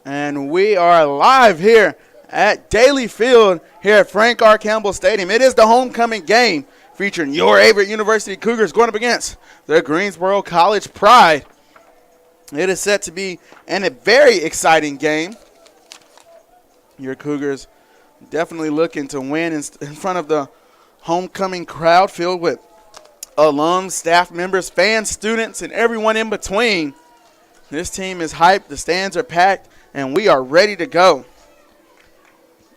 And we are live here at Daly Field here at Frank R. Campbell Stadium. It is the homecoming game featuring your Averett University Cougars going up against the Greensboro College Pride. It is set to be a very exciting game. Your Cougars definitely looking to win in front of the homecoming crowd filled with alums, staff members, fans, students, and everyone in between. This team is hyped, the stands are packed, and we are ready to go.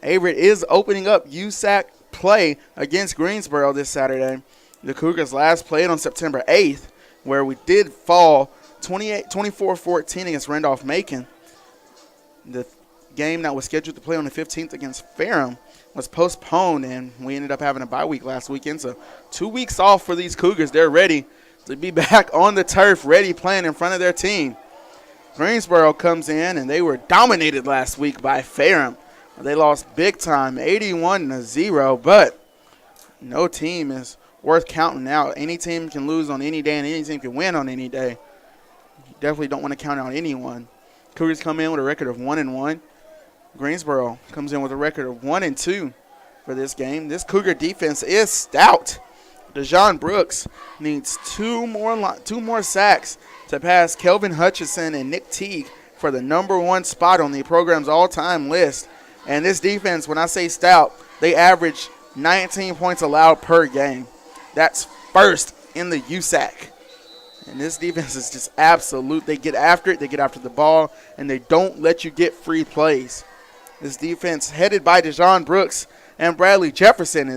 Averett is opening up USAC play against Greensboro this Saturday. The Cougars last played on September 8th, where we did fall 24-14 against Randolph-Macon. The game that was scheduled to play on the 15th against Ferrum was postponed, and we ended up having a bye week last weekend. So 2 weeks off for these Cougars. They're ready to be back on the turf, ready playing in front of their team. Greensboro comes in, and they were dominated last week by Ferrum. They lost big time, 81-0, but no team is worth counting out. Any team can lose on any day, and any team can win on any day. You definitely don't want to count out anyone. Cougars come in with a record of 1-1. Greensboro comes in with a record of 1-2 for this game. This Cougar defense is stout. Dejon Brooks needs two more sacks to pass Kelvin Hutchison and Nick Teague for the #1 spot on the program's all-time list. And this defense, when I say stout, they average 19 points allowed per game. That's first in the USAC. And this defense is just absolute. They get after it, they get after the ball, and they don't let you get free plays. This defense, headed by Dejon Brooks and Bradley Jefferson,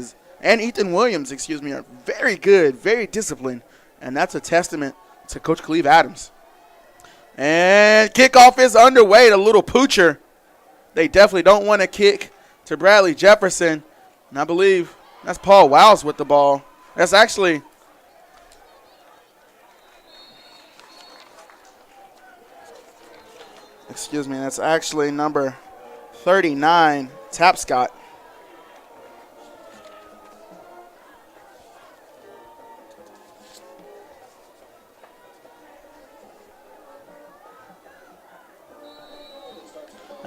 and Ethan Williams, are very good, very disciplined, and that's a testament to Coach Cleve Adams. And kickoff is underway. The little poocher. They definitely don't want to kick to Bradley Jefferson, and I believe that's Paul Wiles with the ball. That's actually that's actually number 39, Tapscott.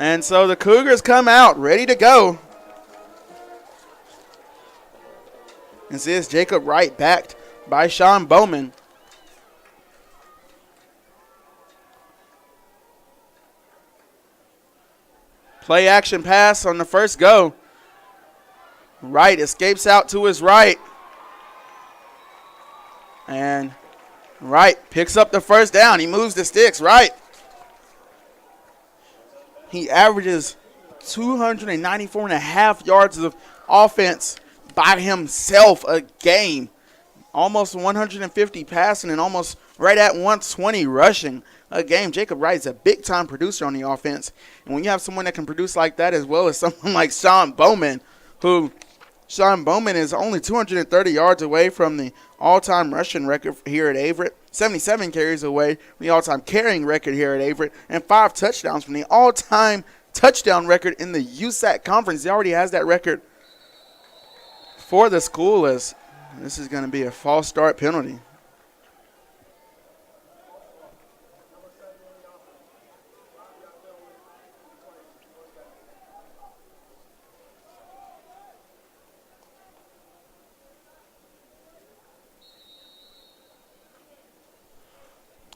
And so the Cougars come out ready to go. This is Jacob Wright, backed by Sean Bowman. Play action pass on the first go. Wright escapes out to his right. And Wright picks up the first down. He moves the sticks. Wright. He averages 294.5 yards of offense by himself a game. Almost 150 passing and almost right at 120 rushing a game. Jacob Wright is a big-time producer on the offense. And when you have someone that can produce like that, as well as someone like Sean Bowman, Sean Bowman is only 230 yards away from the all-time rushing record here at Averett, 77 carries away from the all-time carrying record here at Averett, and 5 touchdowns from the all-time touchdown record in the USAC conference. He already has that record for the school, as this is going to be a false start penalty.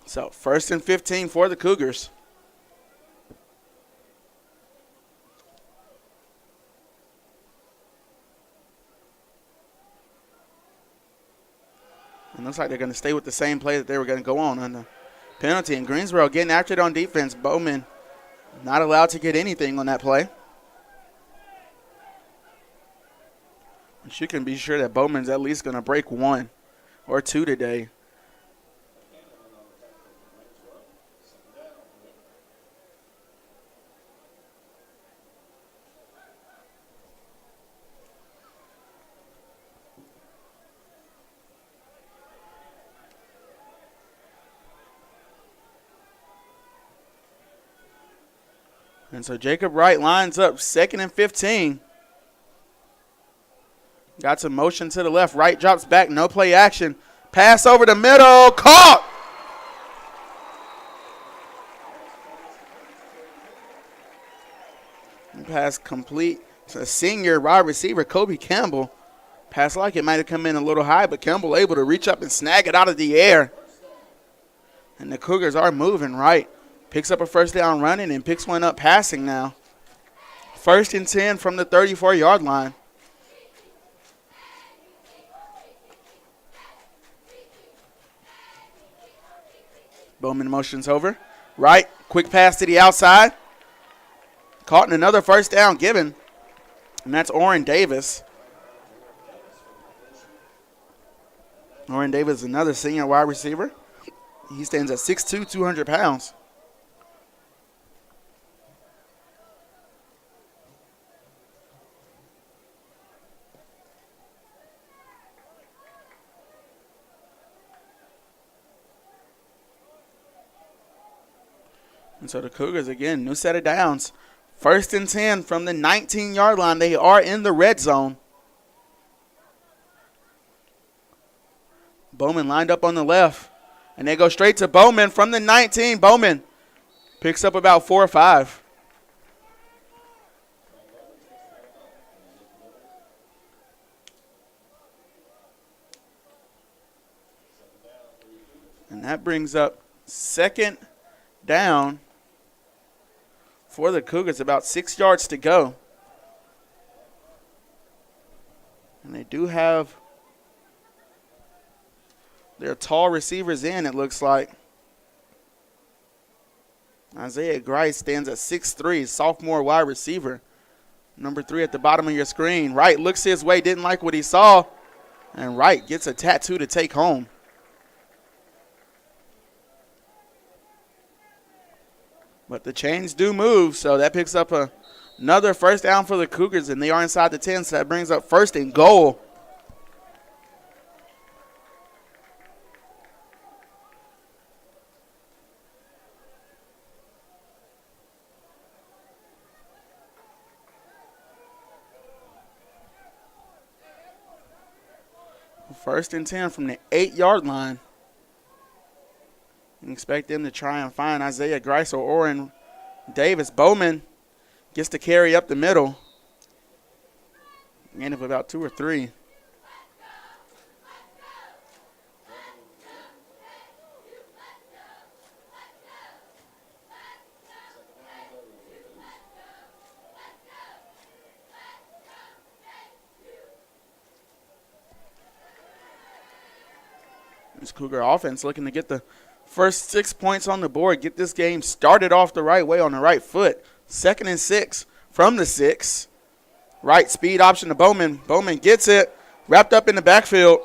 So 1st and 15 for the Cougars. It looks like they're going to stay with the same play that they were going to go on the penalty. And Greensboro getting after it on defense. Bowman not allowed to get anything on that play. And you can be sure that Bowman's at least going to break 1 or 2 today. And so Jacob Wright lines up 2nd and 15. Got some motion to the left. Wright drops back. No play action. Pass over the middle. Caught. pass complete to senior wide receiver Kobe Campbell. Pass like it might have come in a little high, but Campbell able to reach up and snag it out of the air. And the Cougars are moving right. Picks up a first down running and picks one up passing now. 1st and 10 from the 34-yard line. Bowman motions over. Right, quick pass to the outside. Caught in another first down given. And that's Oren Davis. Oren Davis, another senior wide receiver. He stands at 6'2", 200 pounds. And so the Cougars, again, new set of downs. 1st and 10 from the 19-yard line. They are in the red zone. Bowman lined up on the left. And they go straight to Bowman from the 19. Bowman picks up about 4 or 5. And that brings up 2nd down for the Cougars, about 6 yards to go. And they do have their tall receivers in, it looks like. Isaiah Grice stands at 6'3", sophomore wide receiver. Number 3 at the bottom of your screen. Wright looks his way, didn't like what he saw. And Wright gets a tattoo to take home. But the chains do move, so that picks up another first down for the Cougars, and they are inside the 10, so that brings up 1st and goal. First and 10 from the 8-yard line. And expect them to try and find Isaiah Grice or Oren Davis. Bowman gets to carry up the middle. Gain of about 2 or 3. This Cougar offense looking to get the first 6 points on the board, get this game started off the right way on the right foot. 2nd and 6 from the 6. Right speed option to Bowman. Bowman gets it, wrapped up in the backfield.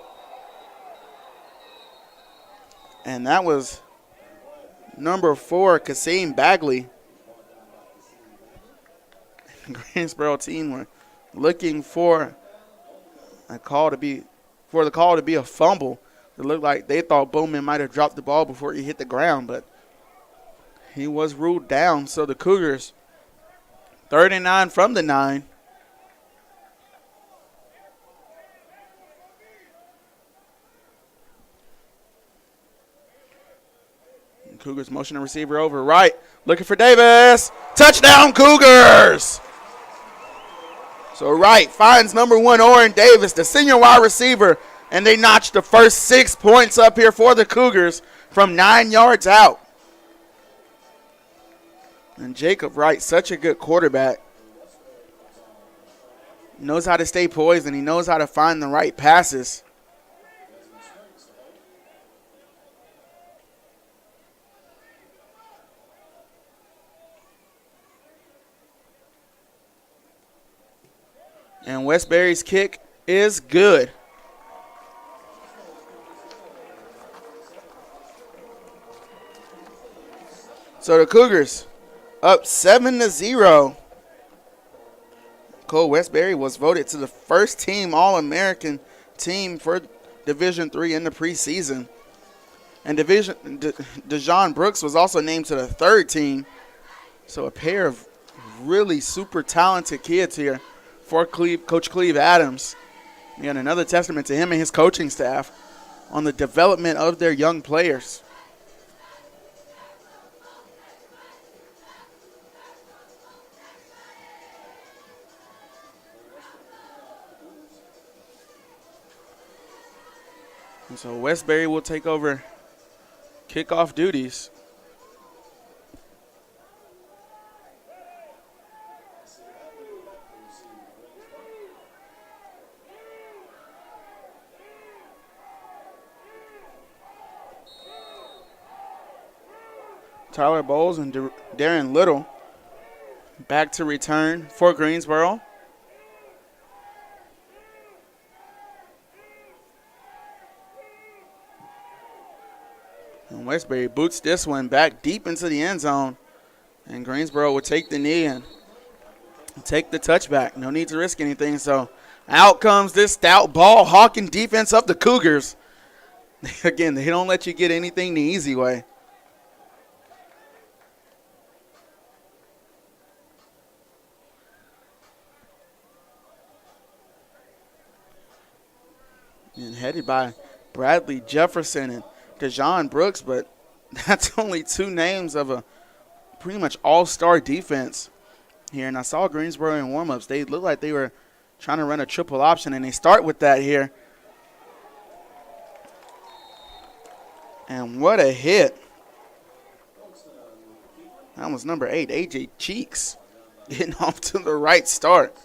And that was number 4, Kasim Bagley. The Greensboro team were looking for the call to be a fumble. It looked like they thought Bowman might have dropped the ball before he hit the ground, but he was ruled down. So the Cougars, 3rd and 9 from the 9. And Cougars motion the receiver over right, looking for Davis. Touchdown, Cougars! So Wright finds number 1, Oren Davis, the senior wide receiver, and they notched the first 6 points up here for the Cougars from 9 yards out. And Jacob Wright, such a good quarterback. He knows how to stay poised, and he knows how to find the right passes. And Westbury's kick is good. So the Cougars up 7-0. Cole Westbury was voted to the first team All-American team for Division III in the preseason. And Dejon Brooks was also named to the 3rd team. So a pair of really super talented kids here for Coach Cleve Adams. And another testament to him and his coaching staff on the development of their young players. And so Westbury will take over kickoff duties. Tyler Bowles and Darren Little back to return for Greensboro. And Westbury boots this one back deep into the end zone. And Greensboro will take the knee and take the touchback. No need to risk anything. So out comes this stout ball hawking defense of the Cougars. Again, they don't let you get anything the easy way. And headed by Bradley Jefferson and Dejon Brooks, but that's only two names of a pretty much all-star defense here. And I saw Greensboro in warm-ups. They looked like they were trying to run a triple option, and they start with that here. And what a hit. That was number 8, A.J. Cheeks, getting off to the right start,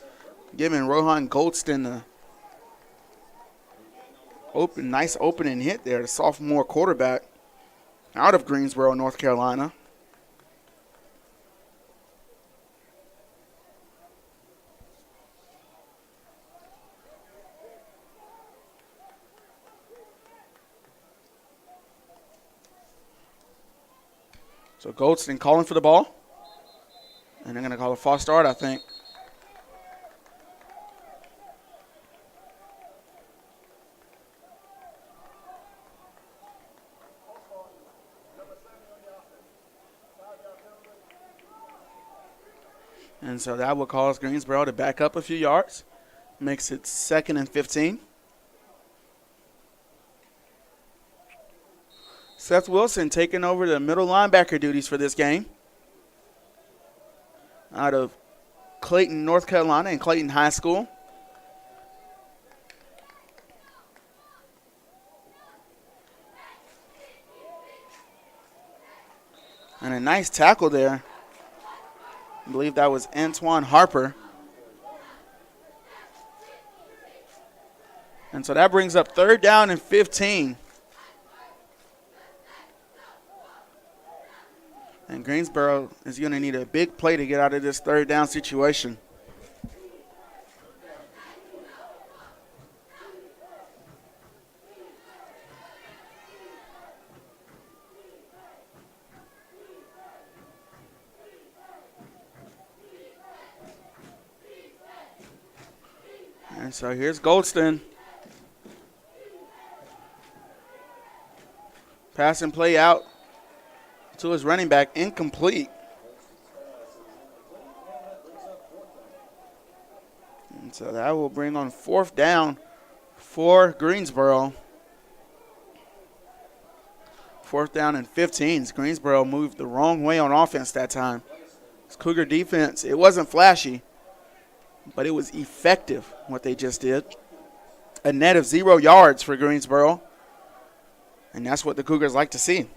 giving Rohan Goldston the nice opening hit there, the sophomore quarterback out of Greensboro, North Carolina. So Goldston calling for the ball. And they're going to call a false start, I think. And so that will cause Greensboro to back up a few yards. Makes it 2nd and 15. Seth Wilson taking over the middle linebacker duties for this game. Out of Clayton, North Carolina, and Clayton High School. And a nice tackle there. I believe that was Antoine Harper. And so that brings up 3rd down and 15. And Greensboro is going to need a big play to get out of this 3rd down situation. And so here's Goldston. Pass and play out to his running back, incomplete. And so that will bring on 4th down for Greensboro. 4th down and 15. Greensboro moved the wrong way on offense that time. This Cougar defense, it wasn't flashy, but it was effective what they just did. A net of 0 yards for Greensboro. And that's what the Cougars like to see.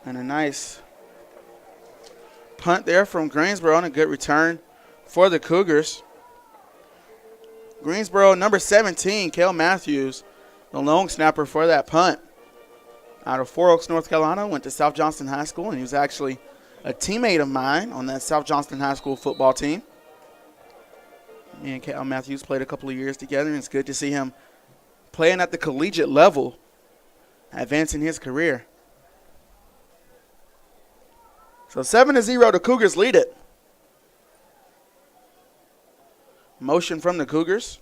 And a nice punt there from Greensboro and a good return for the Cougars. Greensboro, number 17, Cale Matthews, the long snapper for that punt. Out of Four Oaks, North Carolina, went to South Johnston High School, and he was actually a teammate of mine on that South Johnston High School football team. Me and Cale Matthews played a couple of years together, and it's good to see him playing at the collegiate level, advancing his career. So 7-0, the Cougars lead it. Motion from the Cougars.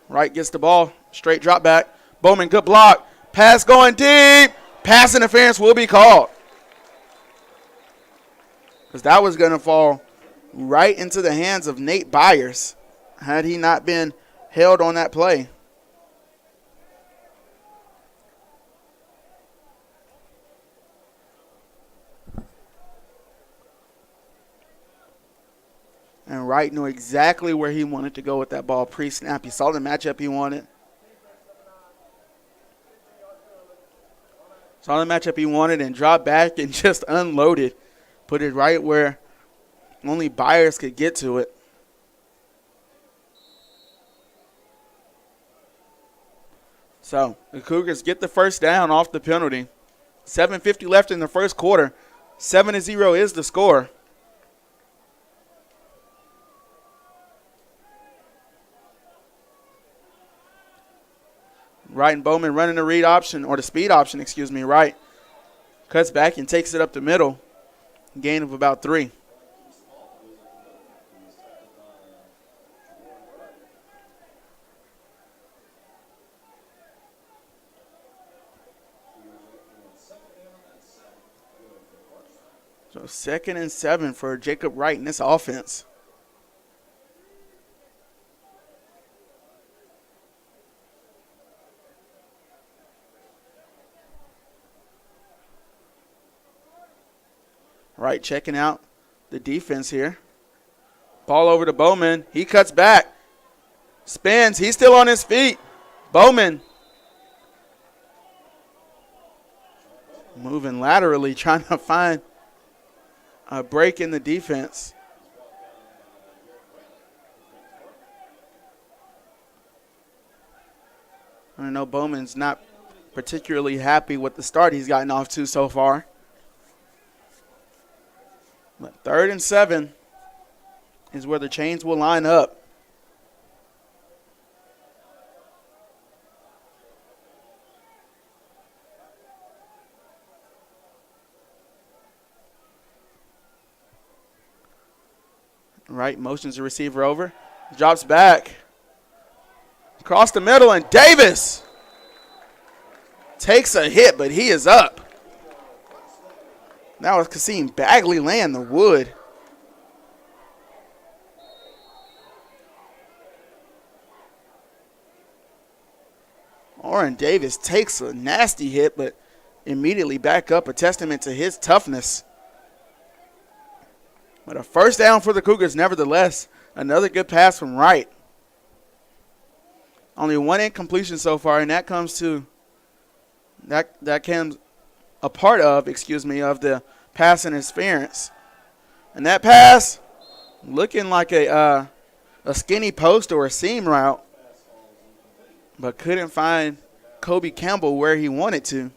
Wright gets the ball, straight drop back. Bowman, good block. Pass going deep. Pass interference will be called. Because that was going to fall right into the hands of Nate Byers had he not been held on that play. And Wright knew exactly where he wanted to go with that ball pre-snap. He saw the matchup he wanted. Saw the matchup he wanted and dropped back and just unloaded. Put it right where only Byers could get to it. So the Cougars get the first down off the penalty. 7:50 left in the first quarter. 7-0 is the score. Wright and Bowman running the read option, or the speed option, excuse me. Wright cuts back and takes it up the middle. Gain of about 3. So 2nd and 7 for Jacob Wright in this offense. Wright checking out the defense here. Ball over to Bowman. He cuts back. Spins. He's still on his feet. Bowman moving laterally, trying to find a break in the defense. I know Bowman's not particularly happy with the start he's gotten off to so far. But 3rd and 7 is where the chains will line up. Right, motions the receiver over. Drops back. Across the middle, and Davis takes a hit, but he is up. Now it's Kasim Bagley laying the wood. Oren Davis takes a nasty hit, but immediately back up, a testament to his toughness. But a first down for the Cougars nevertheless. Another good pass from Wright. Only one incompletion so far, and that comes to that comes a part of, of the pass interference. And that pass looking like a skinny post or a seam route, but couldn't find Kobe Campbell where he wanted to.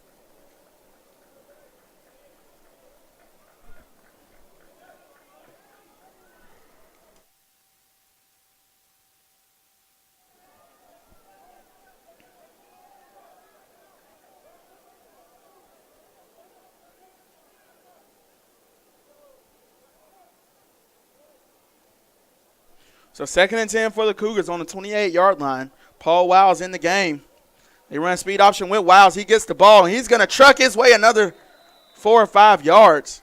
So 2nd and 10 for the Cougars on the 28-yard line. Paul Wiles in the game. They run speed option with Wiles. He gets the ball, and he's going to truck his way another 4 or 5 yards.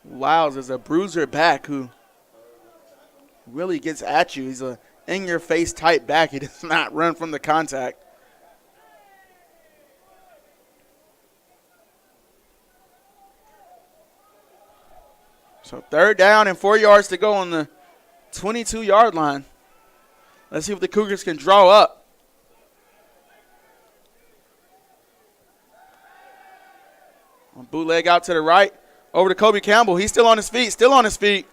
Wiles is a bruiser back who really gets at you. He's a in-your-face type back. He does not run from the contact. So 3rd down and 4 yards to go on the 22-yard line. Let's see if the Cougars can draw up. Bootleg out to the right. Over to Kobe Campbell. He's still on his feet.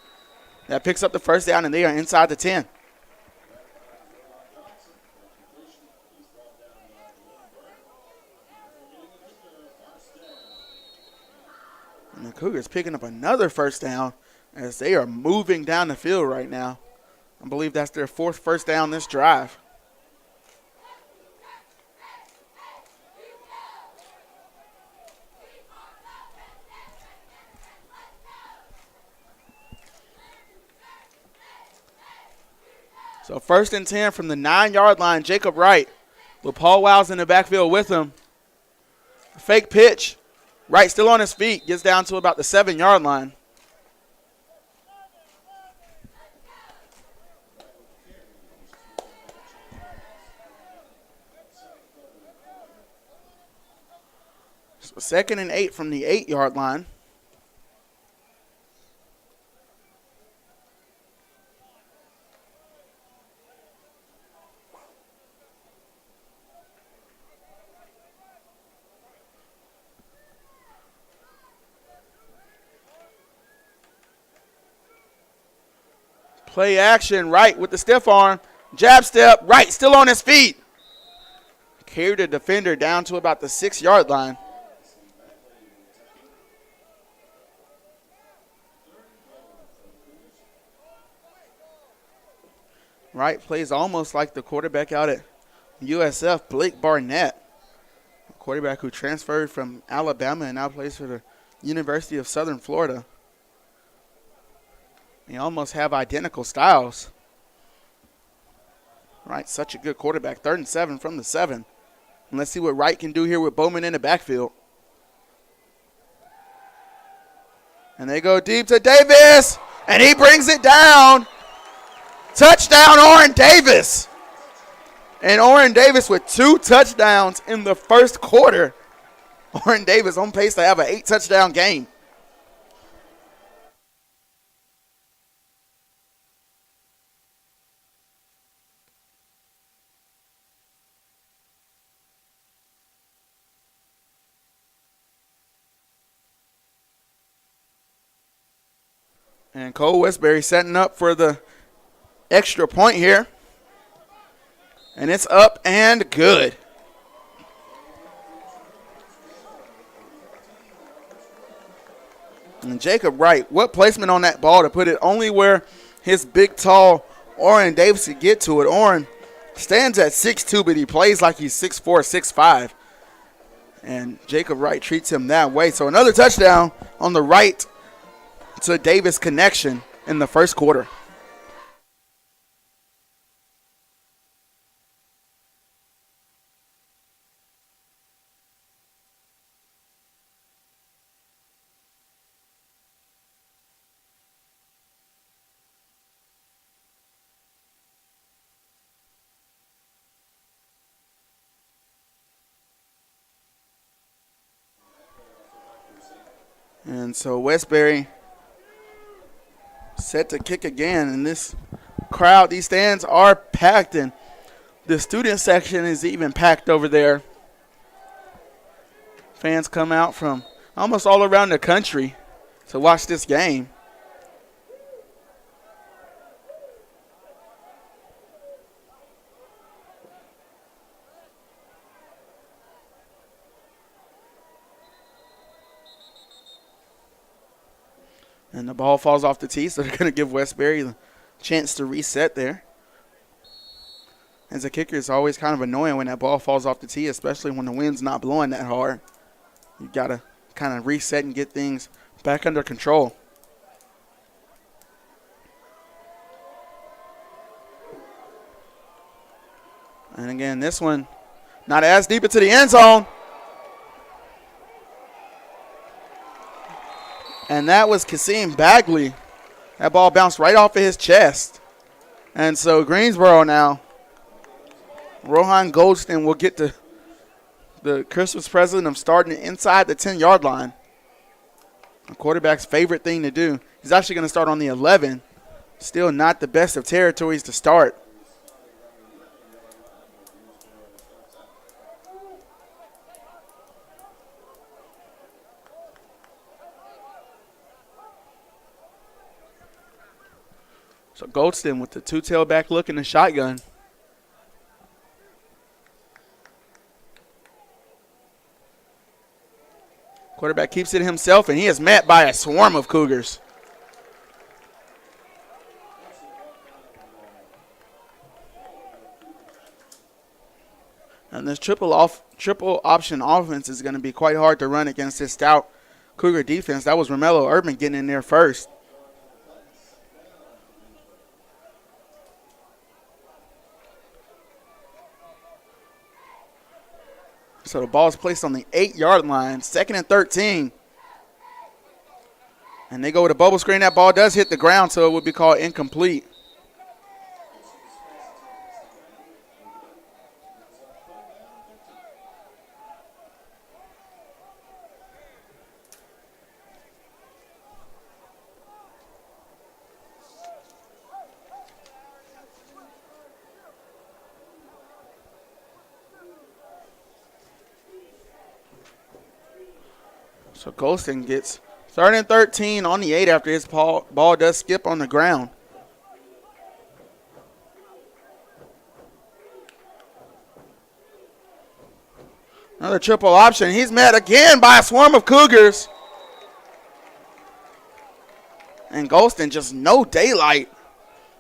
That picks up the first down, and they are inside the 10. And the Cougars picking up another first down as they are moving down the field right now. I believe that's their 4th first down this drive. So 1st and 10 from the 9-yard line, Jacob Wright with Paul Wiles in the backfield with him. Fake pitch. Wright still on his feet, gets down to about the 7-yard line. So 2nd and 8 from the 8-yard line. Play action, right with the stiff arm. Jab step, right, still on his feet. Carried the defender down to about the 6-yard line. Right plays almost like the quarterback out at USF, Blake Barnett, a quarterback who transferred from Alabama and now plays for the University of Southern Florida. They almost have identical styles. Right, such a good quarterback. 3rd and 7 from the 7. And let's see what Wright can do here with Bowman in the backfield. And they go deep to Davis, and he brings it down. Touchdown, Oren Davis. And Oren Davis with 2 touchdowns in the first quarter. Oren Davis on pace to have an 8-touchdown game. And Cole Westbury setting up for the extra point here. And it's up and good. And Jacob Wright, what placement on that ball to put it only where his big, tall Oren Davis could get to it. Oren stands at 6'2", but he plays like he's 6'4", 6'5". And Jacob Wright treats him that way. So another touchdown on the right to Davis connection in the first quarter. And so Westbury set to kick again, and this crowd, these stands are packed, and the student section is even packed over there. Fans come out from almost all around the country to watch this game. And the ball falls off the tee, so they're going to give Westbury the chance to reset there. As a kicker, it's always kind of annoying when that ball falls off the tee, especially when the wind's not blowing that hard. You got to kind of reset and get things back under control. And again, this one not as deep into the end zone. And that was Kasim Bagley. That ball bounced right off of his chest. And so Greensboro now, Rohan Goldston will get the Christmas present of starting inside the 10-yard line. A quarterback's favorite thing to do. He's actually going to start on the 11. Still not the best of territories to start. So Goldston with the two-tailback look in the shotgun. Quarterback keeps it himself, and he is met by a swarm of Cougars. And this triple option offense is going to be quite hard to run against this stout Cougar defense. That was Romello Urban getting in there first. So the ball is placed on the 8-yard line, 2nd and 13. And they go with a bubble screen. That ball does hit the ground, so it would be called incomplete. So Golston gets 3rd and 13 on the 8 after his ball does skip on the ground. Another triple option. He's met again by a swarm of Cougars. And Golston just no daylight.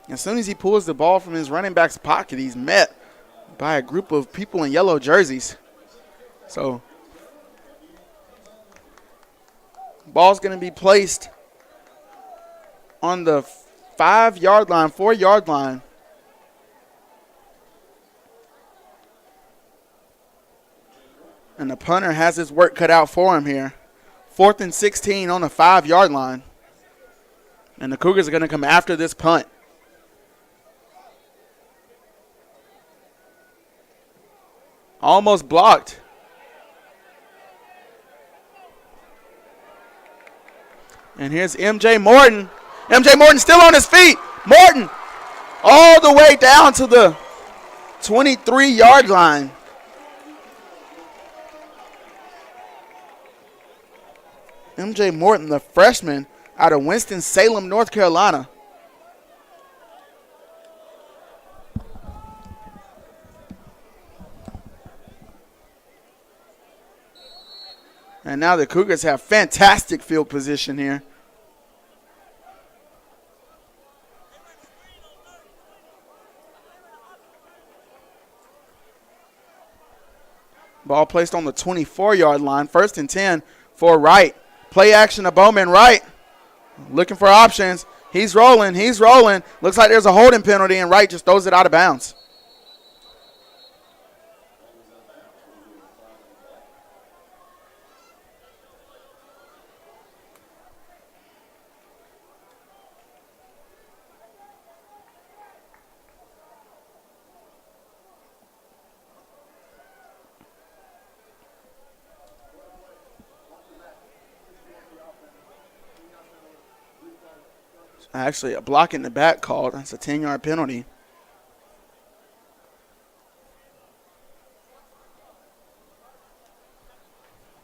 As soon as he pulls the ball from his running back's pocket, he's met by a group of people in yellow jerseys. So ball's going to be placed on the 5-yard line, 4-yard line. And the punter has his work cut out for him here. 4th and 16 on the 5-yard line. And the Cougars are going to come after this punt. Almost blocked. And here's MJ Morton. MJ Morton still on his feet. Morton all the way down to the 23-yard line. MJ Morton, the freshman out of Winston-Salem, North Carolina. And now the Cougars have fantastic field position here. Ball placed on the 24-yard line. 1st and 10 for Wright. Play action to Bowman. Wright looking for options. He's rolling. He's rolling. Looks like there's a holding penalty, and Wright just throws it out of bounds. Actually, a block in the back called. That's a 10-yard penalty.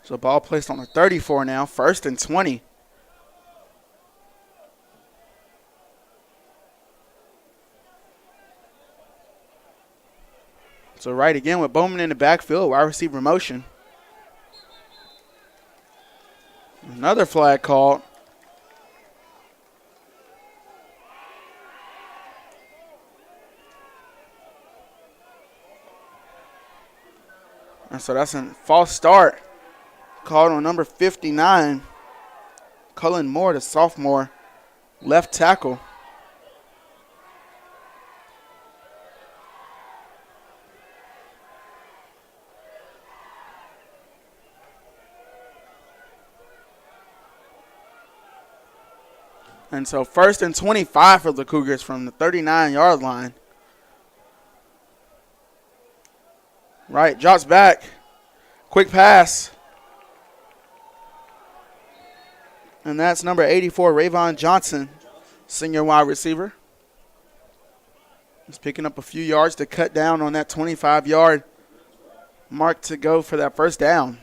So ball placed on the 34 now. 1st and 20. So right again with Bowman in the backfield, wide receiver motion. Another flag called. And so that's a false start called on number 59, Cullen Moore, the sophomore left tackle. And so 1st and 25 for the Cougars from the 39-yard line. Right, drops back. Quick pass. And that's number 84, Rayvon Johnson, senior wide receiver. He's picking up a few yards to cut down on that 25-yard mark to go for that 1st down.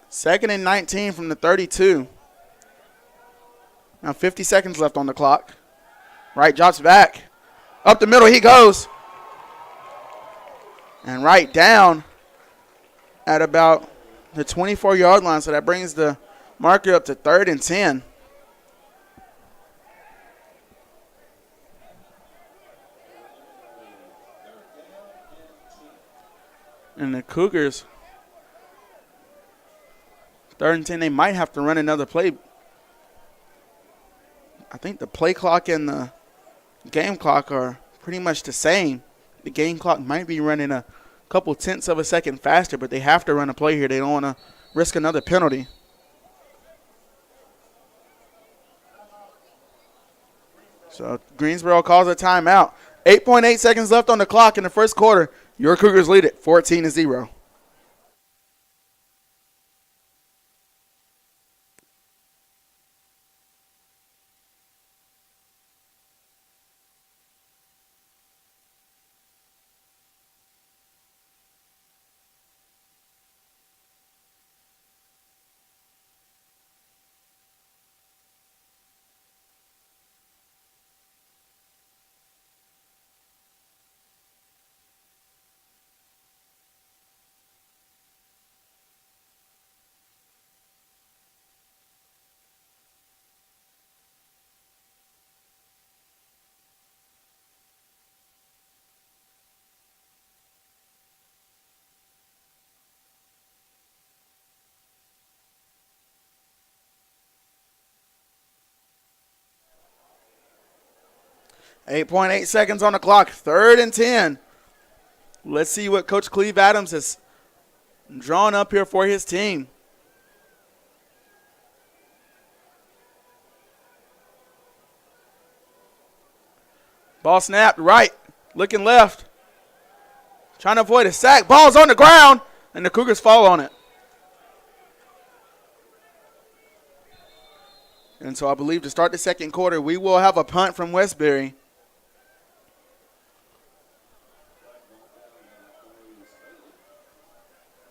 Second and 19 from the 32. Now 50 seconds left on the clock. Wright drops back. Up the middle he goes. And Wright down at about the 24-yard line. So that brings the marker up to 3rd and 10. And the Cougars, 3rd and 10, they might have to run another play. I think the play clock and the game clock are pretty much the same. The game clock might be running a couple tenths of a second faster, but they have to run a play here. They don't want to risk another penalty. So Greensboro calls a timeout. 8.8 seconds left on the clock in the 1st quarter. Your Cougars lead it 14-0. 8.8 seconds on the clock. 3rd and 10. Let's see what Coach Cleve Adams has drawn up here for his team. Ball snapped right, looking left. Trying to avoid a sack. Ball's on the ground, and the Cougars fall on it. And so I believe to start the second quarter, we will have a punt from Westbury.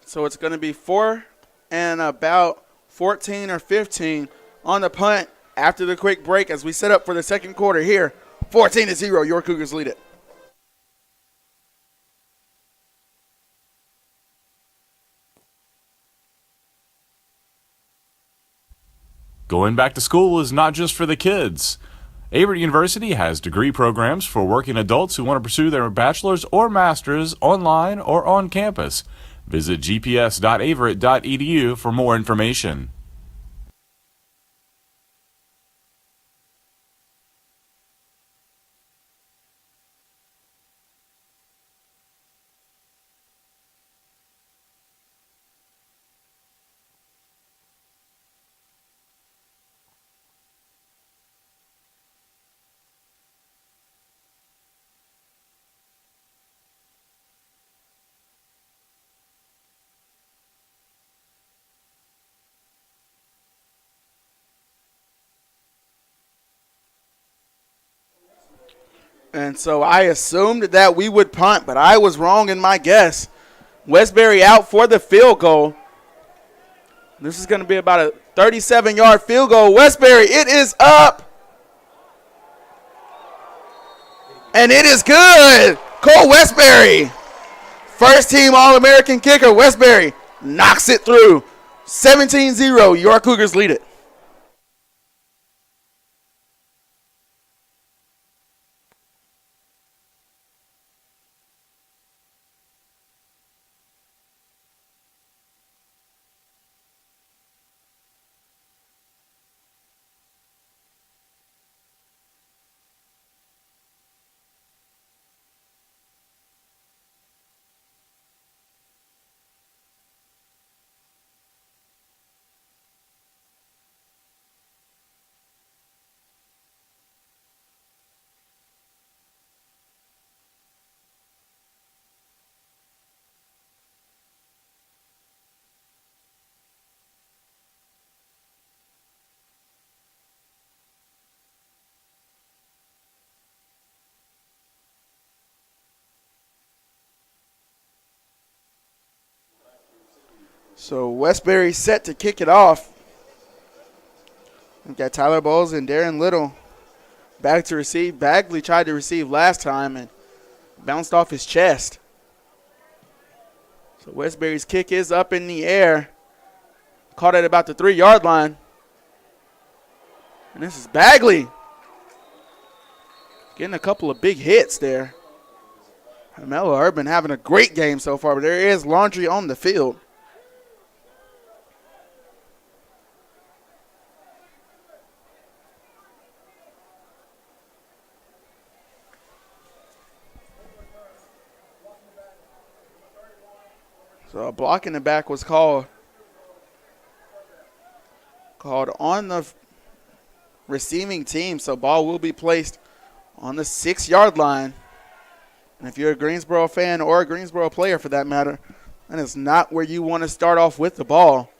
So it's going to be 4 and about 14 or 15 on the punt after the quick break as we set up for the second quarter here. 14-0, your Cougars lead it. Going back to school is not just for the kids. Averett University has degree programs for working adults who want to pursue their bachelor's or master's online or on campus. Visit gps.averett.edu for more information. And so I assumed that we would punt, but I was wrong in my guess. Westbury out for the field goal. This is going to be about a 37-yard field goal. Westbury, it is up. And it is good. Cole Westbury, first-team All-American kicker. Westbury knocks it through. 17-0, your Cougars lead it. So Westbury set to kick it off. We've got Tyler Bowles and Darren Little back to receive. Bagley tried to receive last time and bounced off his chest. So Westbury's kick is up in the air. Caught at about the 3-yard line. And this is Bagley. Getting a couple of big hits there. Mello Urban having a great game so far, but there is laundry on the field. So a block in the back was called on the receiving team. So ball will be placed on the 6-yard line. And if you're a Greensboro fan or a Greensboro player for that matter, that is not where you want to start off with the ball,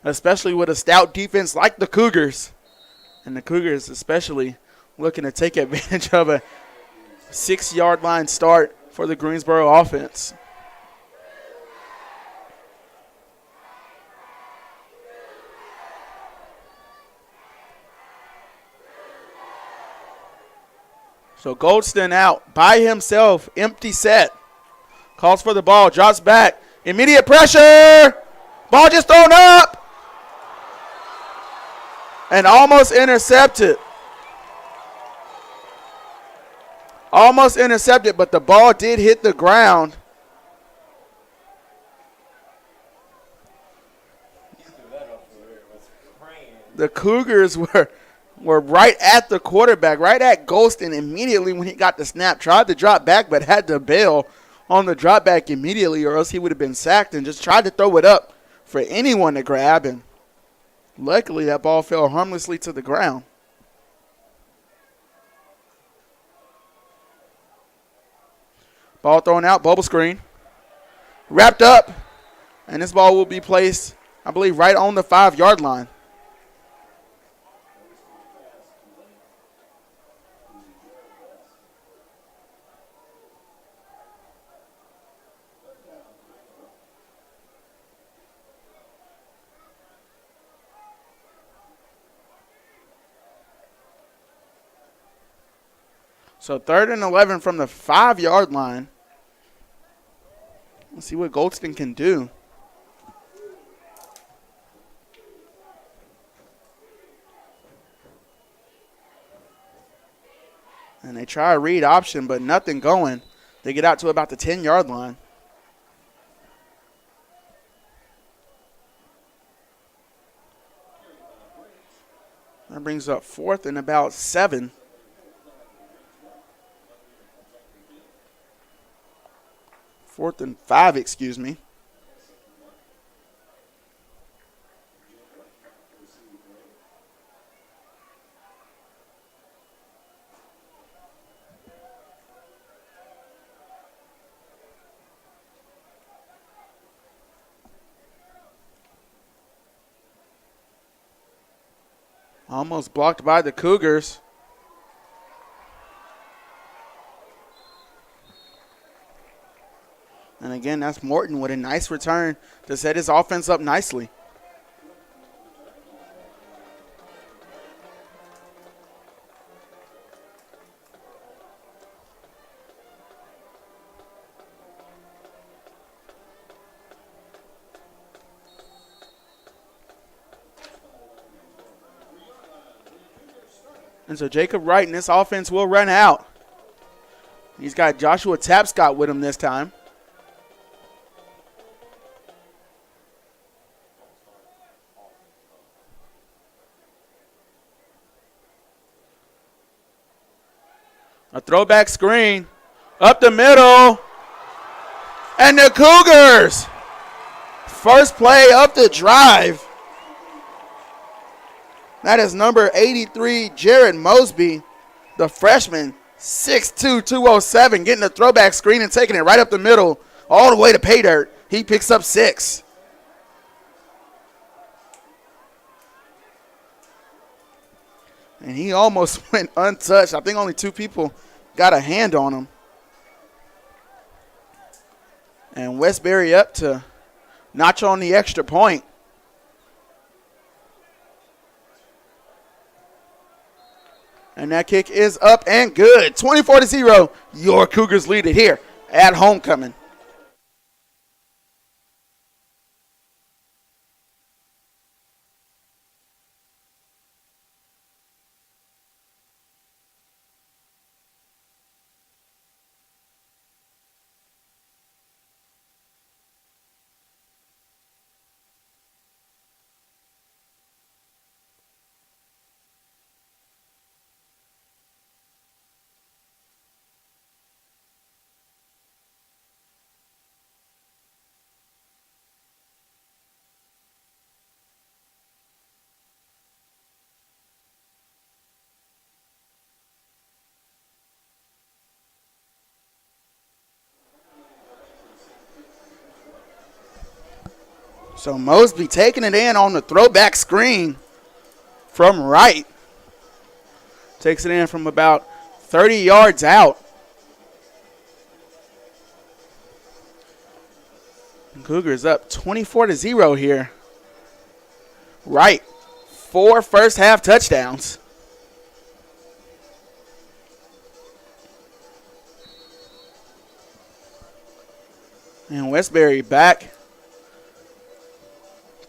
especially with a stout defense like the Cougars. And the Cougars especially looking to take advantage of a 6-yard line start for the Greensboro offense. So Goldston out by himself, empty set. Calls for the ball, drops back. Immediate pressure. Ball just thrown up. And almost intercepted. Almost intercepted, but the ball did hit the ground. The Cougars were were right at the quarterback, right at Golston immediately when he got the snap. Tried to drop back but had to bail on the drop back immediately or else he would have been sacked, and just tried to throw it up for anyone to grab. And luckily that ball fell harmlessly to the ground. Ball thrown out, bubble screen. Wrapped up, and this ball will be placed, I believe, right on the 5-yard line. So 3rd and 11 from the 5-yard line. Let's see what Goldston can do. And they try a read option, but nothing going. They get out to about the 10-yard line. That brings up 4th and about 7. Fourth and 5, excuse me. Almost blocked by the Cougars. And again, that's Morton with a nice return to set his offense up nicely. And so Jacob Wright and this offense will run out. He's got Joshua Tapscott with him this time. A throwback screen up the middle. And the Cougars, first play of the drive. That is number 83, Jared Mosby, the freshman, 6'2", 207, getting a throwback screen and taking it right up the middle all the way to pay dirt. He picks up 6. And he almost went untouched. I think only 2 people got a hand on him. And Westbury up to notch on the extra point. And that kick is up and good. 24-0. Your Cougars lead it here at homecoming. So Mosby taking it in on the throwback screen from Wright. Takes it in from about 30 yards out. And Cougars up 24-0 here. Wright, 4 first half touchdowns. And Westbury back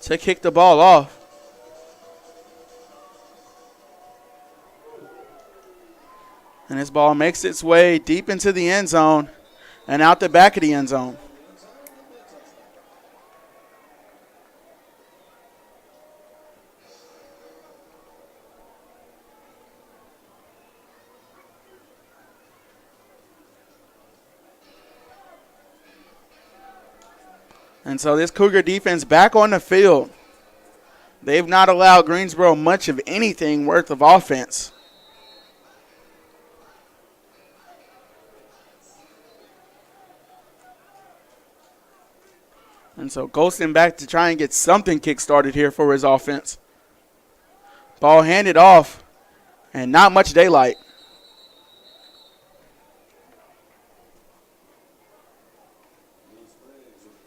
to kick the ball off. And this ball makes its way deep into the end zone and out the back of the end zone. And so this Cougar defense back on the field. They've not allowed Greensboro much of anything worth of offense. And so Golston back to try and get something kick-started here for his offense. Ball handed off, and not much daylight.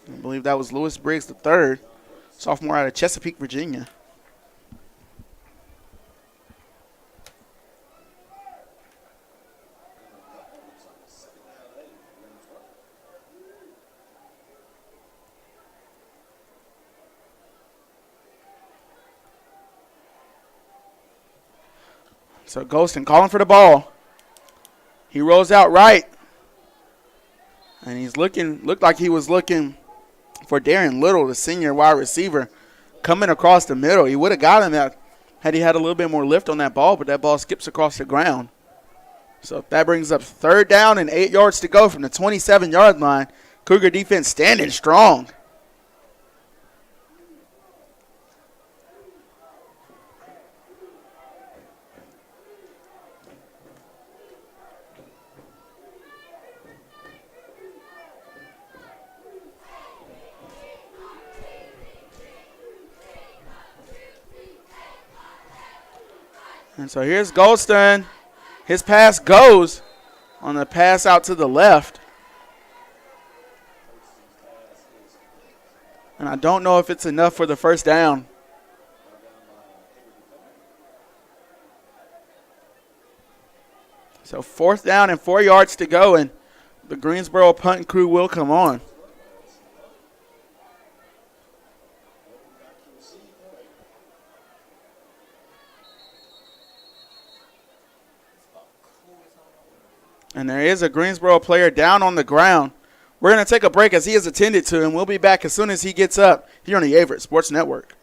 I believe that was Lewis Briggs III, sophomore out of Chesapeake, Virginia. So Golston calling for the ball. He rolls out right. And looked like he was looking for Darren Little, the senior wide receiver, coming across the middle. He would have got him had he had a little bit more lift on that ball, but that ball skips across the ground. So that brings up 3rd down and 8 yards to go from the 27-yard line. Cougar defense standing strong. And so here's Golston. His pass goes on the pass out to the left. And I don't know if it's enough for the 1st down. So 4th down and 4 yards to go, and the Greensboro punt crew will come on. And there is a Greensboro player down on the ground. We're going to take a break as he is attended to, and we'll be back as soon as he gets up here on the Averett Sports Network.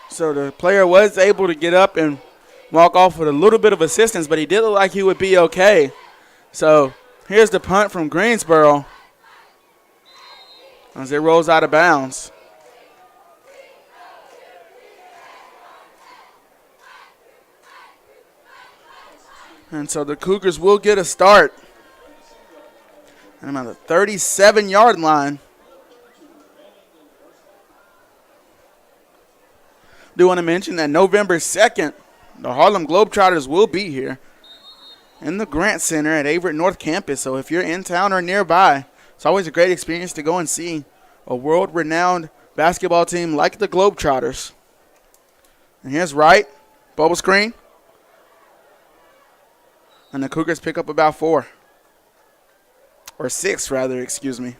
So the player was able to get up and walk off with a little bit of assistance, but he did look like he would be okay. So here's the punt from Greensboro as it rolls out of bounds. And so the Cougars will get a start. And I'm on the 37-yard line. Do want to mention that November 2nd, the Harlem Globetrotters will be here in the Grant Center at Averett North Campus. So if you're in town or nearby, it's always a great experience to go and see a world-renowned basketball team like the Globetrotters. And here's Wright, bubble screen. And the Cougars pick up about 4. Or 6, rather, excuse me.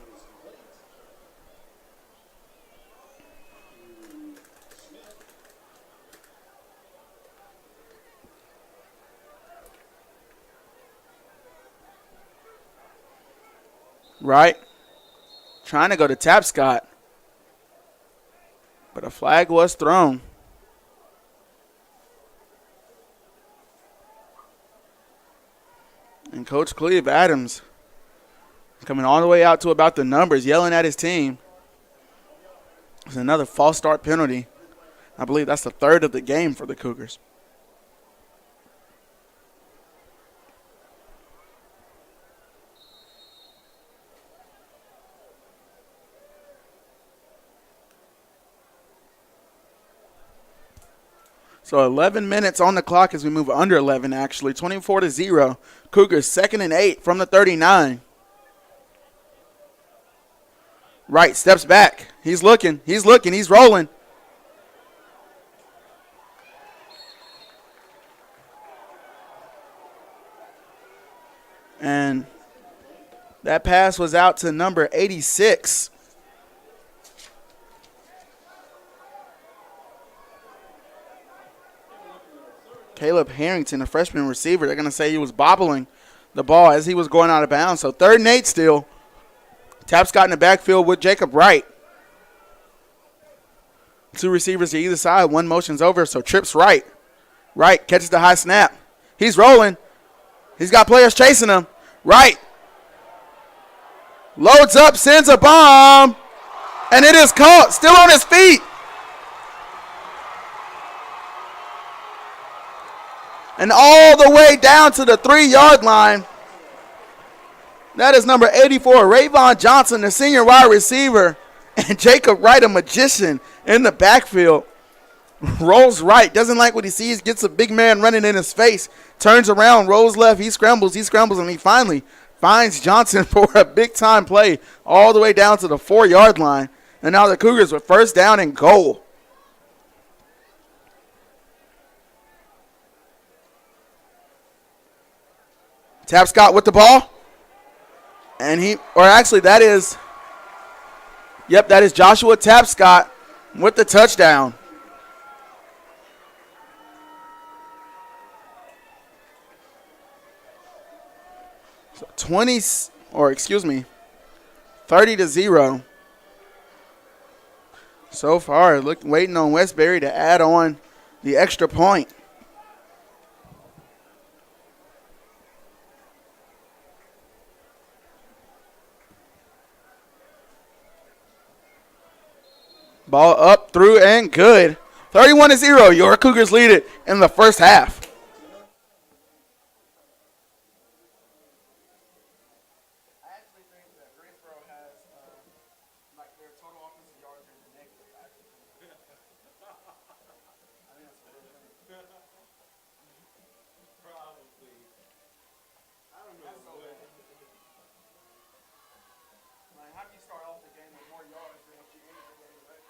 Right. Trying to go to Tapscott. But a flag was thrown. And Coach Cleve Adams coming all the way out to about the numbers, yelling at his team. It's another false start penalty. I believe that's the 3rd of the game for the Cougars. So 11 minutes on the clock as we move under 11, actually. 24-0. Cougars 2nd and 8 from the 39. Wright steps back. He's looking. He's rolling. And that pass was out to number 86. Caleb Harrington, a freshman receiver. They're going to say he was bobbling the ball as he was going out of bounds. So 3rd and 8 still. Tapscott in the backfield with Jacob Wright. 2 receivers to either side. 1 motion's over, so trips Wright. Wright catches the high snap. He's rolling. He's got players chasing him. Wright loads up, sends a bomb, and it is caught. Still on his feet. And all the way down to the 3-yard line. That is number 84, Rayvon Johnson, the senior wide receiver. And Jacob Wright, a magician, in the backfield. Rolls right, doesn't like what he sees, gets a big man running in his face, turns around, rolls left, he scrambles, and he finally finds Johnson for a big-time play all the way down to the 4-yard line. And now the Cougars with 1st down and goal. Tapscott with the ball. And that is Joshua Tapscott with the touchdown. So 30-0. So far, waiting on Westbury to add on the extra point. Ball up, through, and good. 31-0. Your Cougars lead it in the first half. I actually think that Greensboro has, their total offensive yards are negative, actually. I think that's what they're doing. Probably. I don't know. That's so bad. How do you start off the game with more yards than what you ended the game with?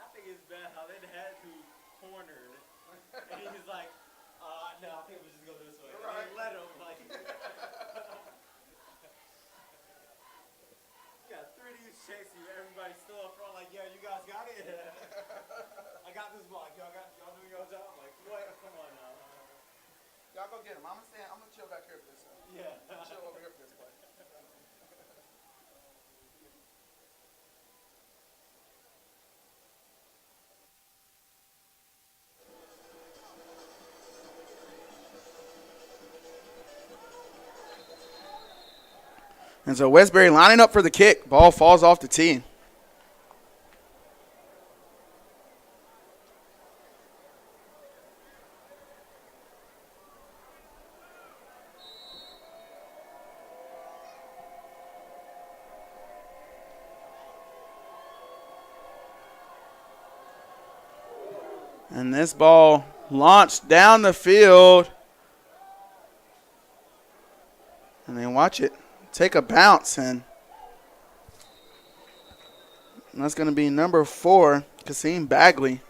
I think it's bad how they had to cornered. And he was like, no, I think we just go this way. Right. And they let him, like. You got 3 dudes chasing you. Everybody's still up front, like, yeah, you guys got it. I got this block. Y'all doing your job? I'm like, what? Come on now. Y'all go get him. I'm gonna chill back here for this. Yeah. Chill over here for this play. And so Westbury lining up for the kick. Ball falls off the tee. And this ball launched down the field. And then watch it take a bounce. And that's going to be number 4, Kasim Bagley.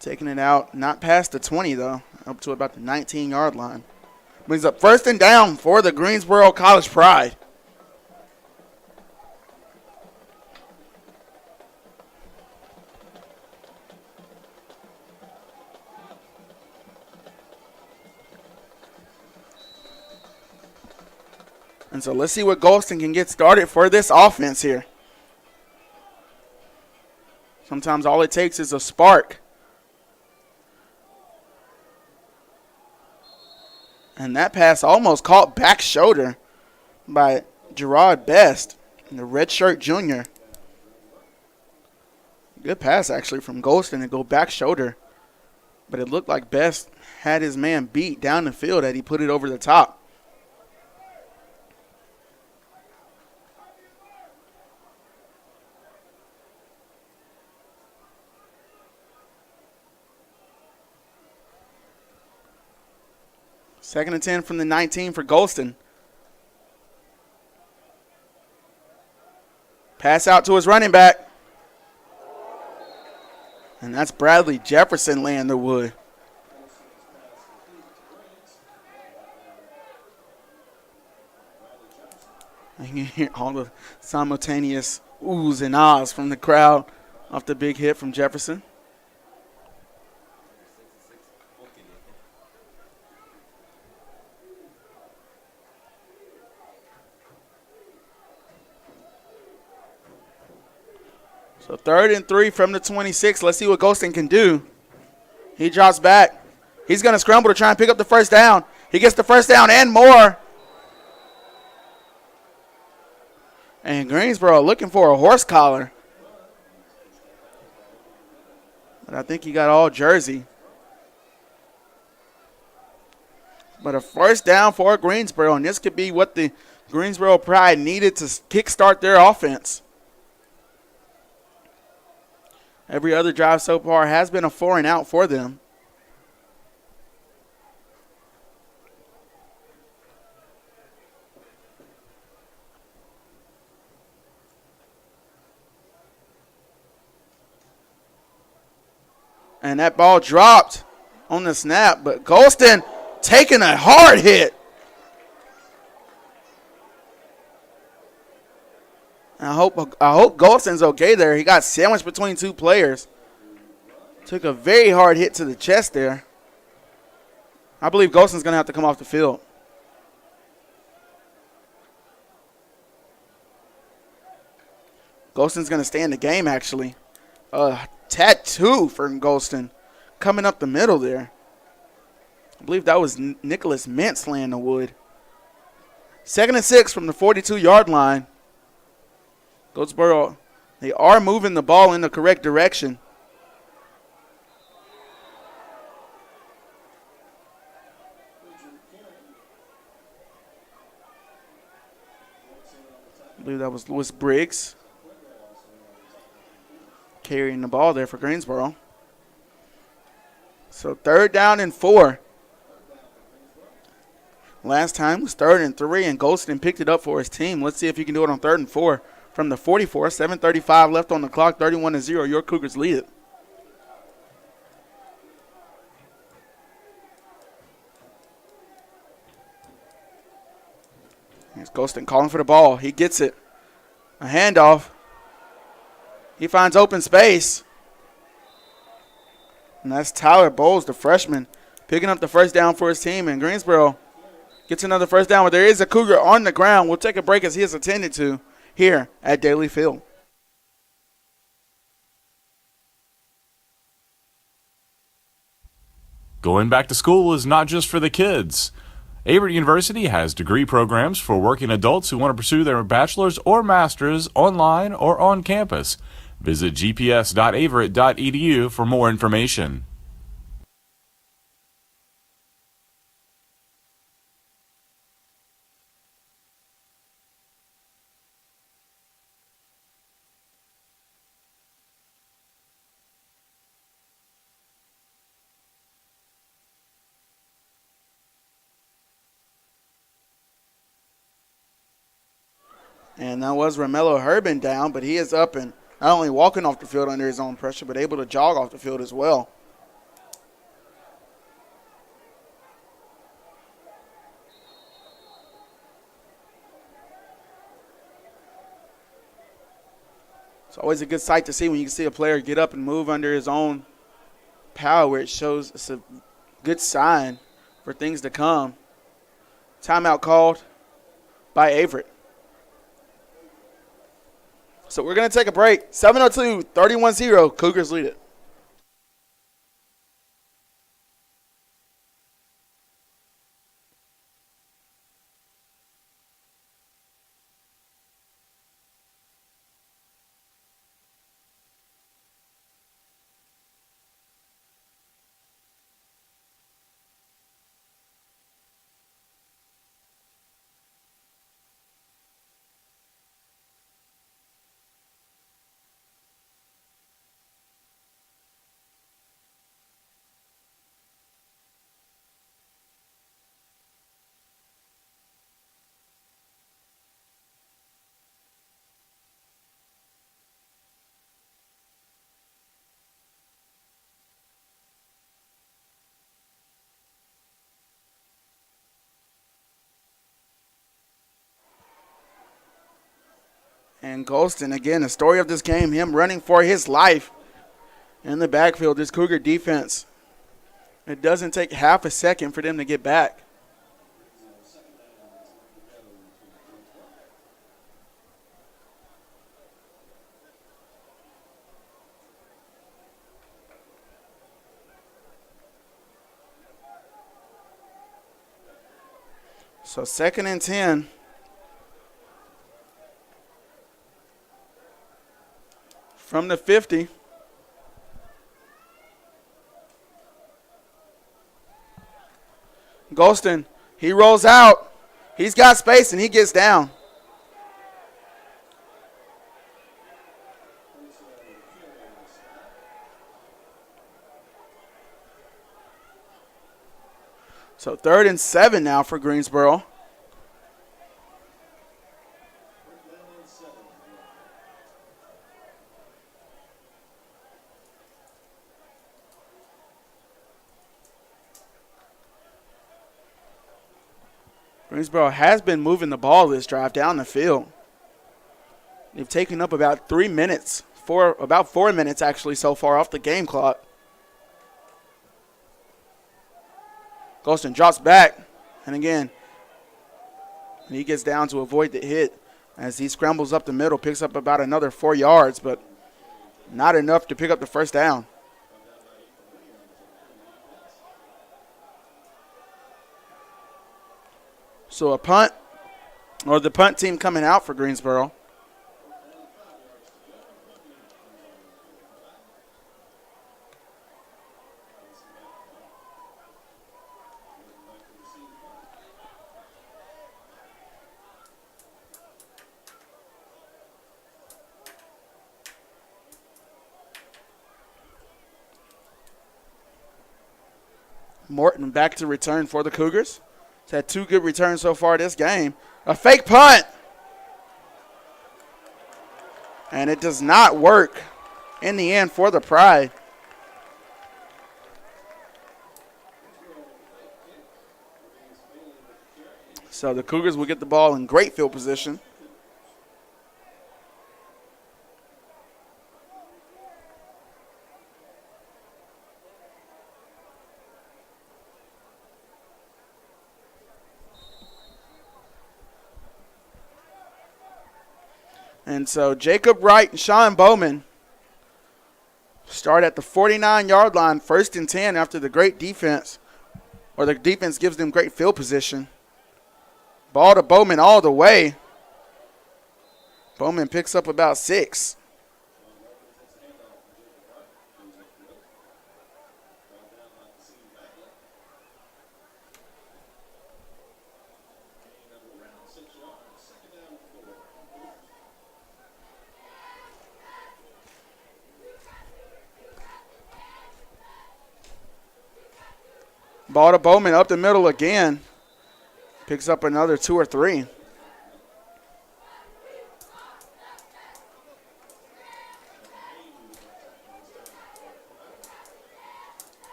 Taking it out, not past the 20, though, up to about the 19-yard line. Brings up 1st and down for the Greensboro College Pride. And so let's see what Golston can get started for this offense here. Sometimes all it takes is a spark. And that pass almost caught back shoulder by Gerard Best, the redshirt junior. Good pass, actually, from Golston to go back shoulder. But it looked like Best had his man beat down the field as he put it over the top. 2nd and 10 from the 19 for Golston. Pass out to his running back. And that's Bradley Jefferson laying the wood. You can hear all the simultaneous oohs and ahs from the crowd off the big hit from Jefferson. So 3rd and 3 from the 26. Let's see what Golston can do. He drops back. He's going to scramble to try and pick up the first down. He gets the first down and more. And Greensboro looking for a horse collar. But I think he got all jersey. But a first down for Greensboro, and this could be what the Greensboro Pride needed to kickstart their offense. Every other drive so far has been a 4 and out for them. And that ball dropped on the snap, but Golston taking a hard hit. I hope Golston's okay there. He got sandwiched between two players. Took a very hard hit to the chest there. I believe Golston's going to have to come off the field. Golston's going to stay in the game, actually. Tattoo for Golston coming up the middle there. I believe that was Nicholas Mintz laying the wood. 2nd and 6 from the 42-yard line. Goldsboro, they are moving the ball in the correct direction. I believe that was Lewis Briggs carrying the ball there for Greensboro. So 3rd down and 4. Last time was 3rd and 3, and Golston picked it up for his team. Let's see if he can do it on 3rd and 4. From the 44, 7:35 left on the clock, 31-0. Your Cougars lead it. Here's Golston calling for the ball. He gets it. A handoff. He finds open space. And that's Tyler Bowles, the freshman, picking up the first down for his team. And Greensboro gets another first down, but there is a Cougar on the ground. We'll take a break as he is attended to here at Daly Field. Going back to school is not just for the kids. Averett University has degree programs for working adults who want to pursue their bachelor's or master's online or on campus. Visit gps.averett.edu for more information. And that was Romello Herbin down, but he is up and not only walking off the field under his own pressure, but able to jog off the field as well. It's always a good sight to see when you can see a player get up and move under his own power, where it shows it's a good sign for things to come. Timeout called by Averett. So we're going to take a break. 7:02, 31-0. Cougars lead it. And Golston, again, the story of this game, him running for his life in the backfield. This Cougar defense, it doesn't take half a second for them to get back. So 2nd and 10. From the 50. Golston, he rolls out. He's got space and he gets down. So 3rd and 7 now for Greensboro. Greensboro has been moving the ball this drive down the field. They've taken up about 3 minutes, about 4 minutes actually so far off the game clock. Golston drops back, and again, he gets down to avoid the hit as he scrambles up the middle, picks up about another 4 yards, but not enough to pick up the first down. So a punt, or the punt team coming out for Greensboro. Morton back to return for the Cougars. He's had 2 good returns so far this game. A fake punt. And it does not work in the end for the Pride. So the Cougars will get the ball in great field position. And so Jacob Wright and Sean Bowman start at the 49-yard line, 1st and 10 after the great defense, or the defense gives them great field position. Ball to Bowman all the way. Bowman picks up about 6. Ball to Bowman up the middle again. Picks up another 2 or 3.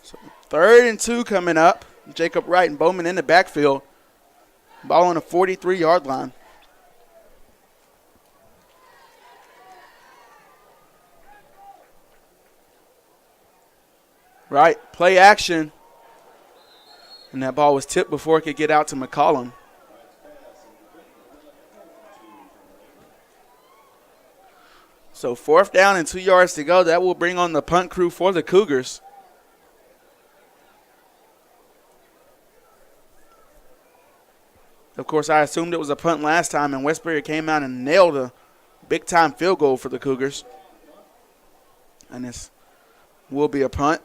So 3rd and 2 coming up. Jacob Wright and Bowman in the backfield. Ball on the 43-yard line. Right, play action. And that ball was tipped before it could get out to McCollum. So 4th down and 2 yards to go. That will bring on the punt crew for the Cougars. Of course, I assumed it was a punt last time, and Westbury came out and nailed a big-time field goal for the Cougars. And this will be a punt.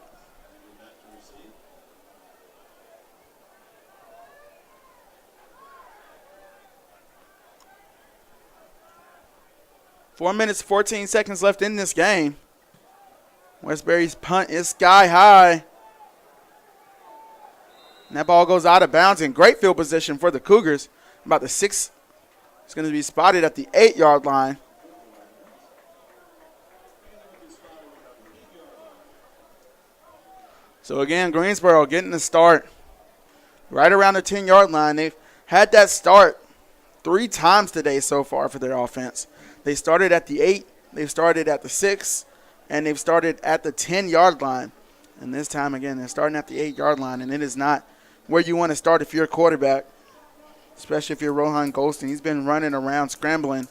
Four minutes, 14 seconds left in this game. Westbury's punt is sky high. And that ball goes out of bounds in great field position for the Cougars. About the 6. It's going to be spotted at the 8-yard line. So again, Greensboro getting the start right around the 10-yard line. They've had that start 3 times today so far for their offense. They started at the 8, they've started at the 6, and they've started at the 10-yard line. And this time, again, they're starting at the 8-yard line, and it is not where you want to start if you're a quarterback, especially if you're Rohan Golston. He's been running around scrambling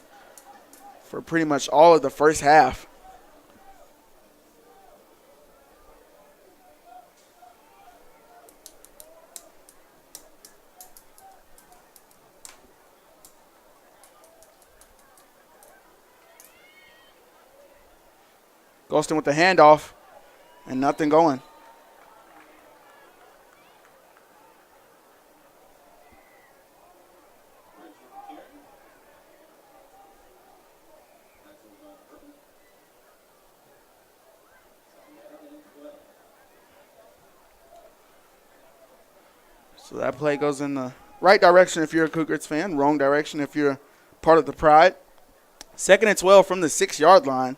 for pretty much all of the first half. Golston with the handoff and nothing going. So that play goes in the right direction if you're a Cougars fan, wrong direction if you're part of the Pride. 2nd and 12 from the 6-yard line.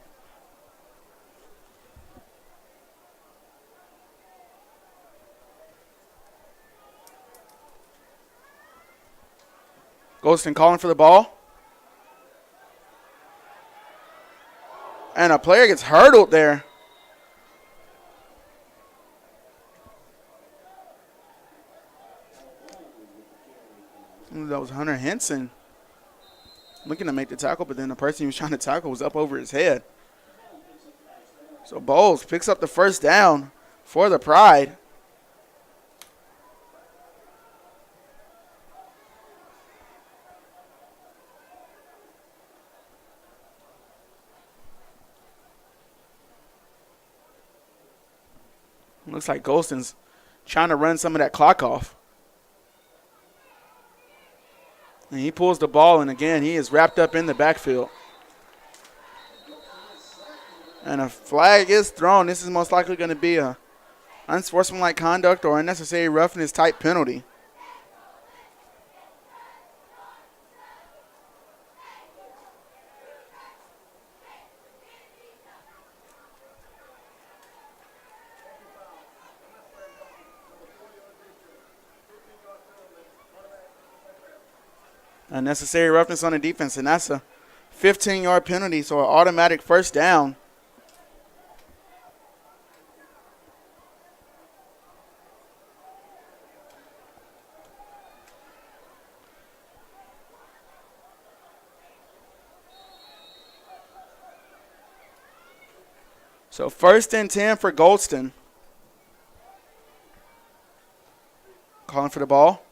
Golston calling for the ball. And a player gets hurdled there. That was Hunter Henson looking to make the tackle, but then the person he was trying to tackle was up over his head. So Bowles picks up the first down for the Pride. Looks like Golston's trying to run some of that clock off. And he pulls the ball, and again, he is wrapped up in the backfield. And a flag is thrown. This is most likely going to be a unsportsmanlike conduct or unnecessary roughness type penalty. Unnecessary roughness on the defense, and that's a 15-yard penalty, so an automatic first down. So 1st and 10 for Golston. Calling for the ball.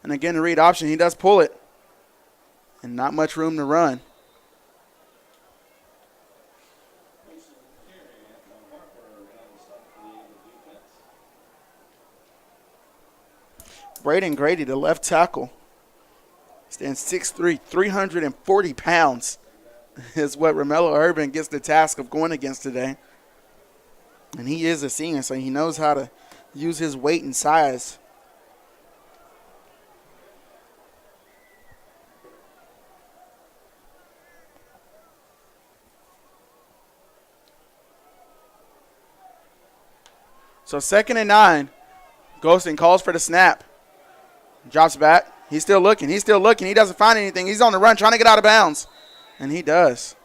And again, the read option, he does pull it. And not much room to run. Braden Grady, the left tackle, stands 6'3", 340 pounds, is what Romello Urban gets the task of going against today. And he is a senior, so he knows how to use his weight and size. So 2nd and 9. Golston calls for the snap. Drops back. He's still looking. He doesn't find anything. He's on the run trying to get out of bounds. And he does.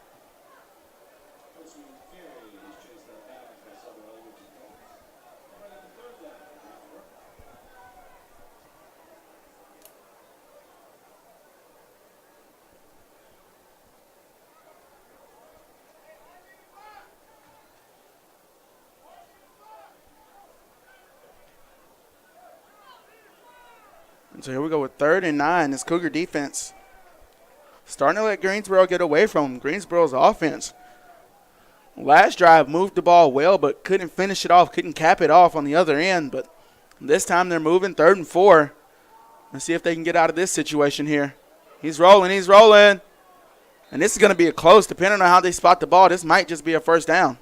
So here we go with 3rd and 9. This Cougar defense starting to let Greensboro get away from Greensboro's offense. Last drive moved the ball well, but couldn't finish it off, couldn't cap it off on the other end. But this time they're moving 3rd and 4. Let's see if they can get out of this situation here. He's rolling. And this is going to be a close, depending on how they spot the ball. This might just be a first down.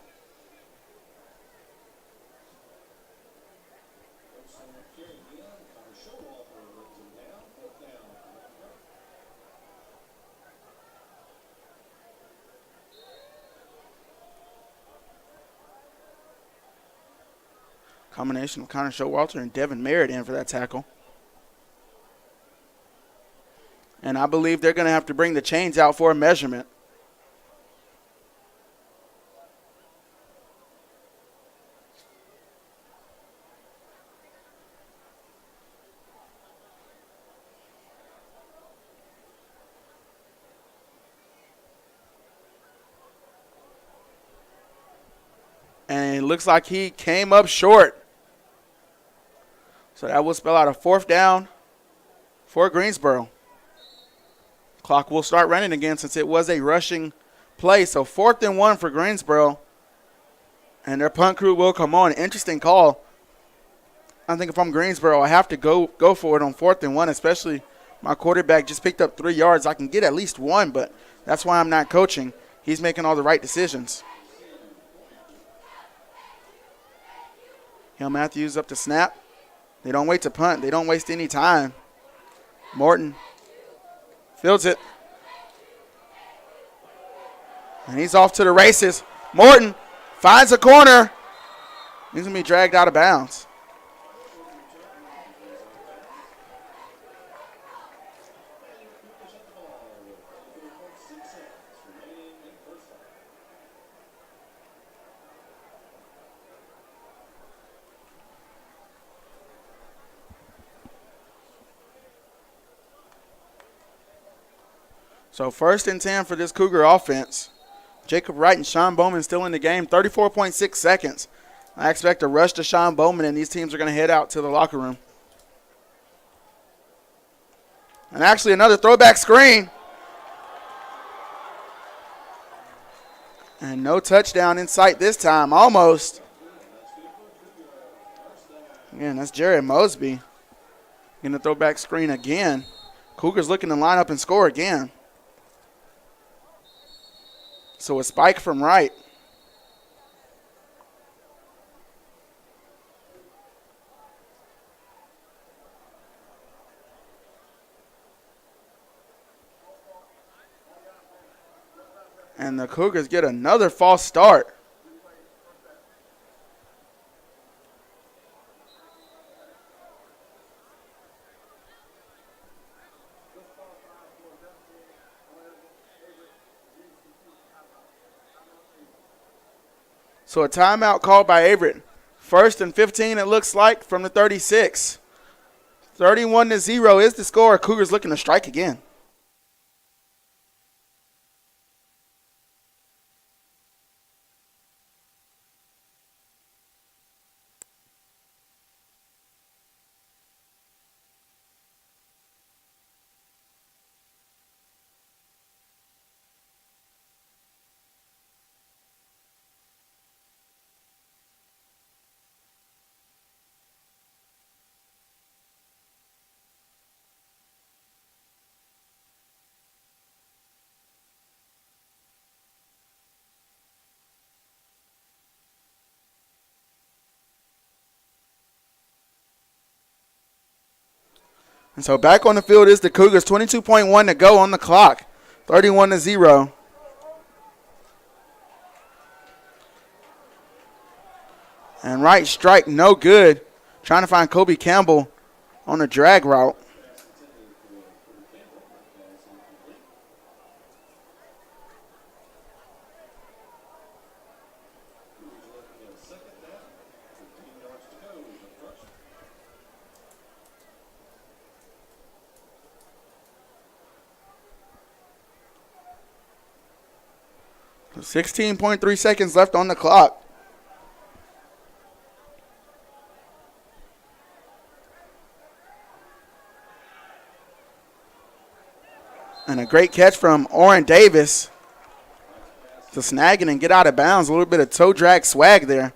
Combination of Connor Showalter and Devin Merritt in for that tackle. And I believe they're going to have to bring the chains out for a measurement. And it looks like he came up short. So that will spell out a 4th down for Greensboro. Clock will start running again since it was a rushing play. So 4th and 1 for Greensboro. And their punt crew will come on. Interesting call. I think if I'm Greensboro, I have to go for it on 4th and 1, especially my quarterback just picked up 3 yards. I can get at least 1, but that's why I'm not coaching. He's making all the right decisions. Hill Matthews up to snap. They don't wait to punt. They don't waste any time. Morton fields it. And he's off to the races. Morton finds a corner. He's going to be dragged out of bounds. So 1st and 10 for this Cougar offense. Jacob Wright and Sean Bowman still in the game. 34.6 seconds. I expect a rush to Sean Bowman, and these teams are going to head out to the locker room. And actually another throwback screen. And no touchdown in sight this time. Almost. Again, that's Jared Mosby. Getting the throwback screen again. Cougars looking to line up and score again. So a spike from Wright. And the Cougars get another false start. So a timeout called by Averett. 1st and 15, it looks like, from the 36. 31-0 is the score. Cougars looking to strike again. And so back on the field is the Cougars. 22.1 to go on the clock. 31-0. And right strike, no good. Trying to find Kobe Campbell on a drag route. So 16.3 seconds left on the clock. And a great catch from Oren Davis to snag it and get out of bounds. A little bit of toe drag swag there.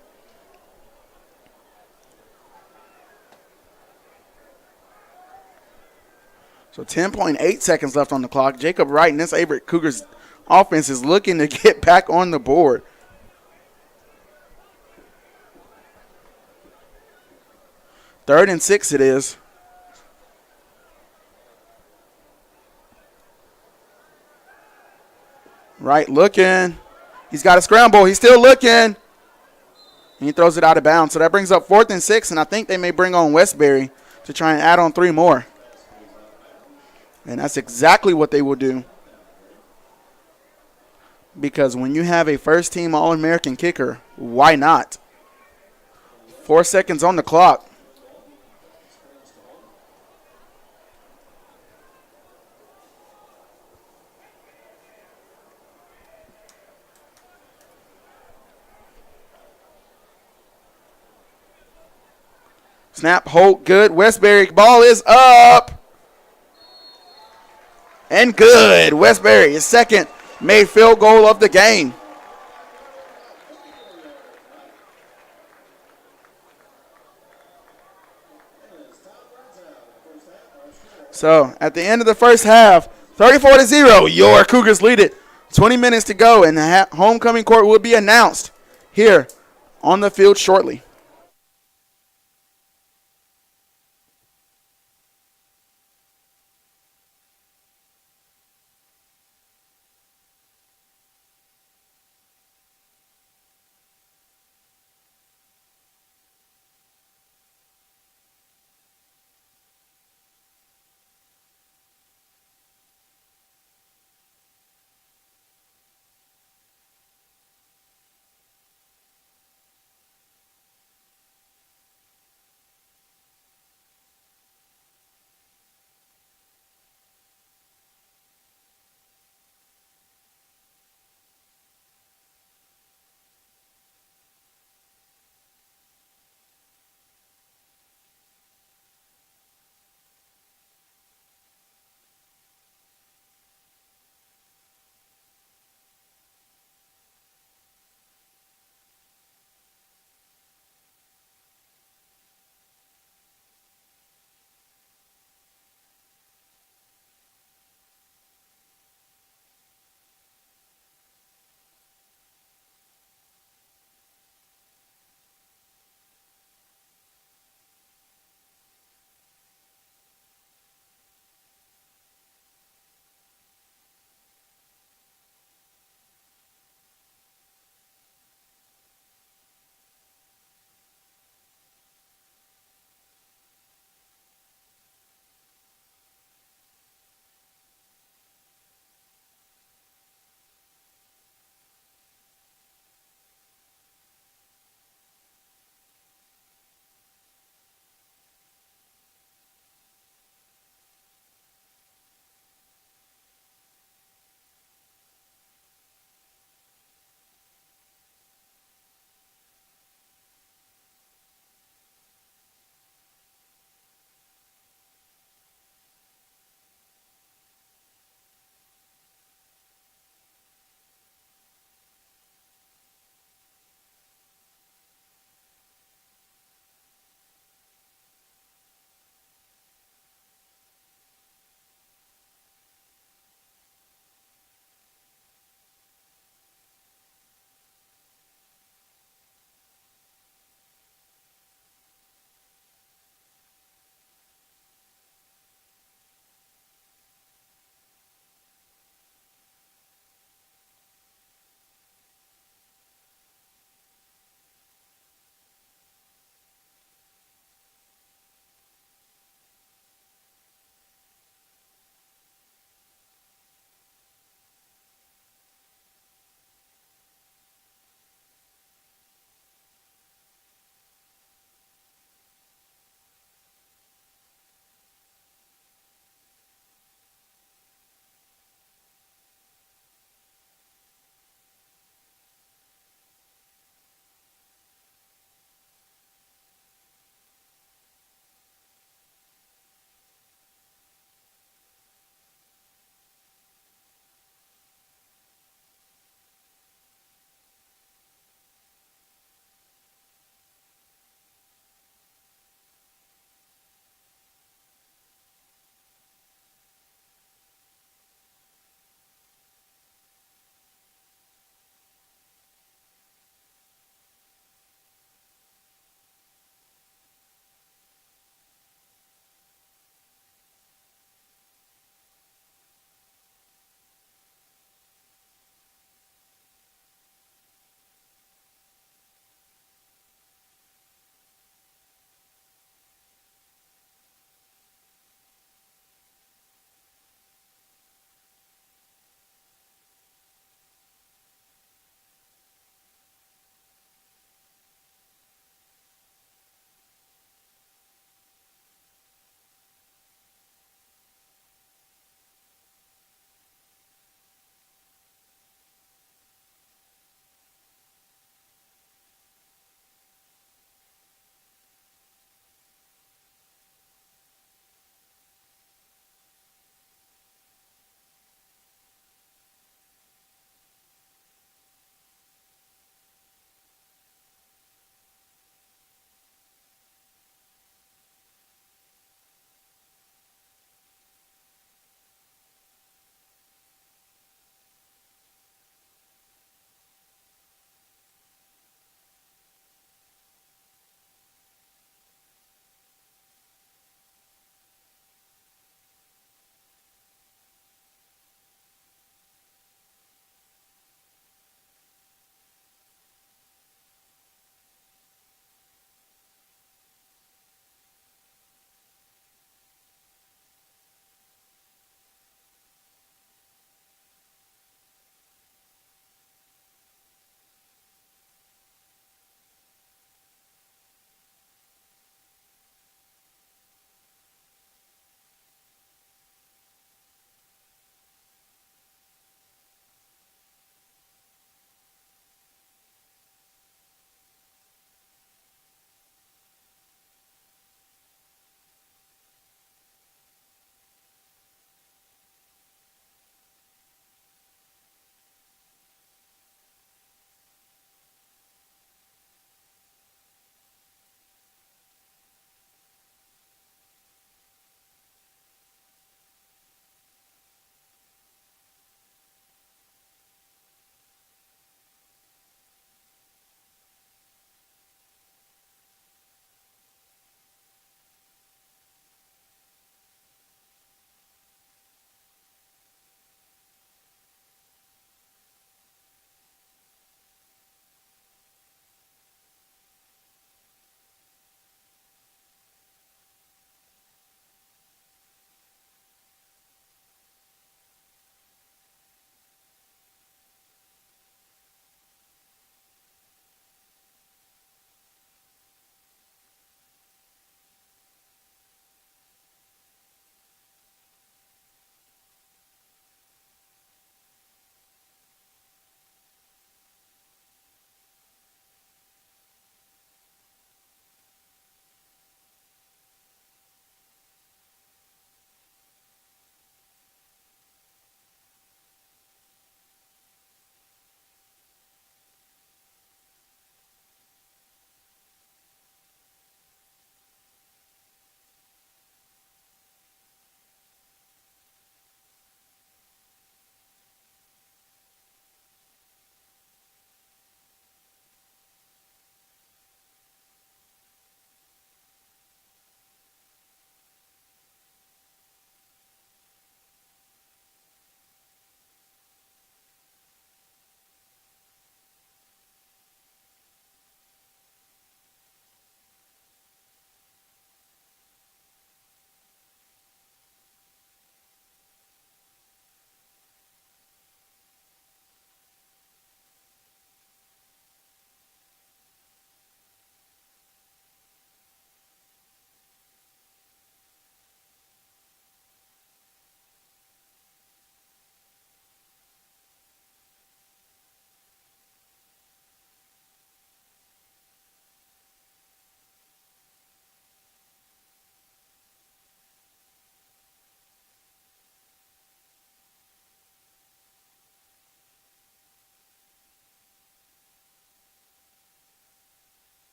So 10.8 seconds left on the clock. Jacob Wright and this Averett Cougars offense is looking to get back on the board. Third and 6 it is. Wright looking. He's got a scramble. He's still looking. And he throws it out of bounds. So that brings up 4th and 6, and I think they may bring on Westbury to try and add on 3 more. And that's exactly what they will do. Because when you have a first-team All-American kicker, why not? 4 seconds on the clock. Snap, hold, good. Westbury, ball is up. And good. Westbury, his second made field goal of the game. So at the end of the first half, 34-0, your Cougars lead it. 20 minutes to go, and the homecoming court will be announced here on the field shortly.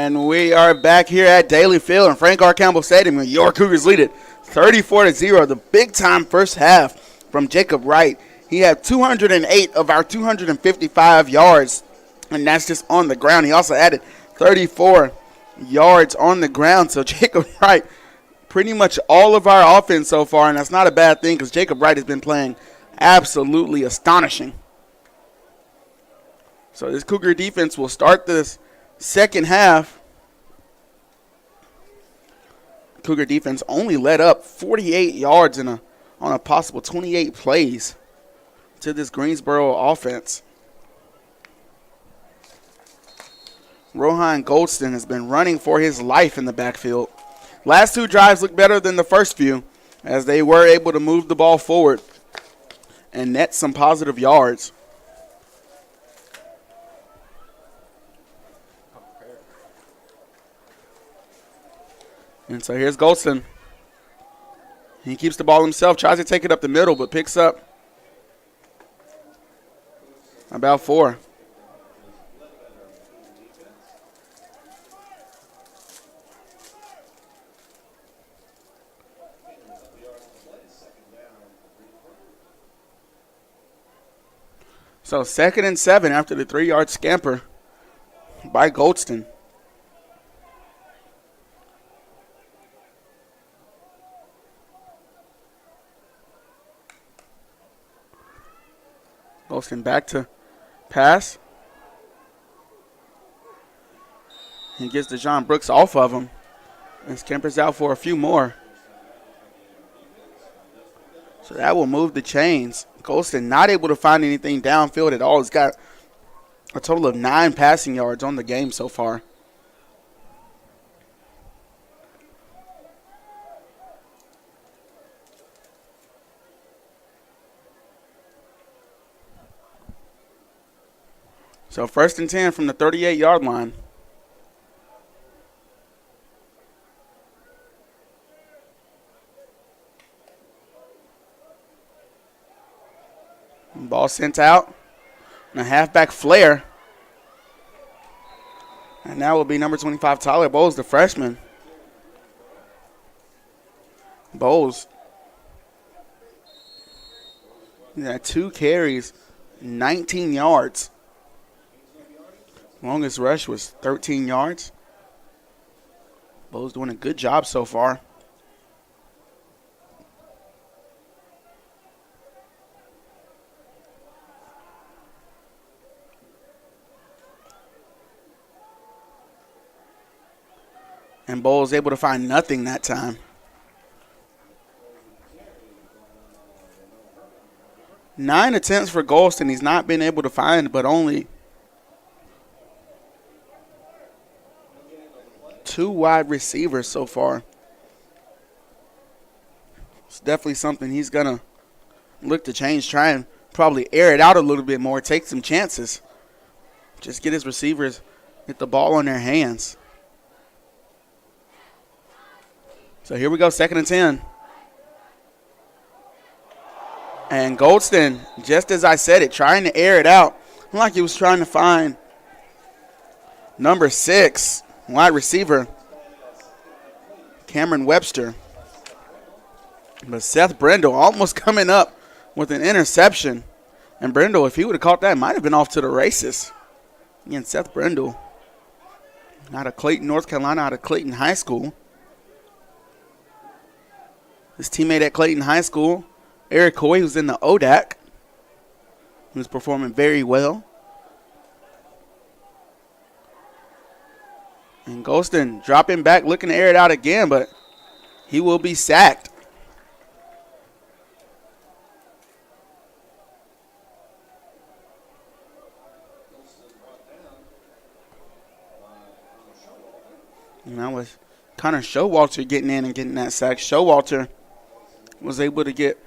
And we are back here at Daly Field in Frank R. Campbell Stadium, and your Cougars lead it 34-0. The big-time first half from Jacob Wright. He had 208 of our 255 yards, and that's just on the ground. He also added 34 yards on the ground. So Jacob Wright, pretty much all of our offense so far, and that's not a bad thing because Jacob Wright has been playing absolutely astonishing. So this Cougar defense will start this second half. Cougar defense only let up 48 yards on a possible 28 plays to this Greensboro offense. Rohan Goldston has been running for his life in the backfield. Last two drives look better than the first few as they were able to move the ball forward and net some positive yards. And so here's Goldston. He keeps the ball himself, tries to take it up the middle, but picks up about 4. So 2nd and 7 after the 3-yard scamper by Goldston. Goldston back to pass. He gets DeJohn Brooks off of him and scampers out for a few more. So that will move the chains. Goldston not able to find anything downfield at all. He's got a total of 9 passing yards on the game so far. So 1st and 10 from the 38-yard line. Ball sent out. And a halfback flare. And that will be number 25, Tyler Bowles, the freshman. Bowles. He had 2 carries, 19 yards. Longest rush was 13 yards. Bowles doing a good job so far. And Bowles able to find nothing that time. 9 attempts for Goldston. He's not been able to find but only 2 wide receivers so far. It's definitely something he's going to look to change, try and probably air it out a little bit more, take some chances. Just get his receivers, get the ball in their hands. So here we go, 2nd and 10. And Goldston, just as I said it, trying to air it out. Like he was trying to find number 6, wide receiver, Cameron Webster. But Seth Brindle almost coming up with an interception. And Brindle, if he would have caught that, might have been off to the races. Again, Seth Brindle, out of Clayton, North Carolina, out of Clayton High School. His teammate at Clayton High School, Eric Coy, who's in the ODAC, who's performing very well. And Goldston dropping back, looking to air it out again, but he will be sacked. And that was Connor Showalter getting in and getting that sack. Showalter was able to get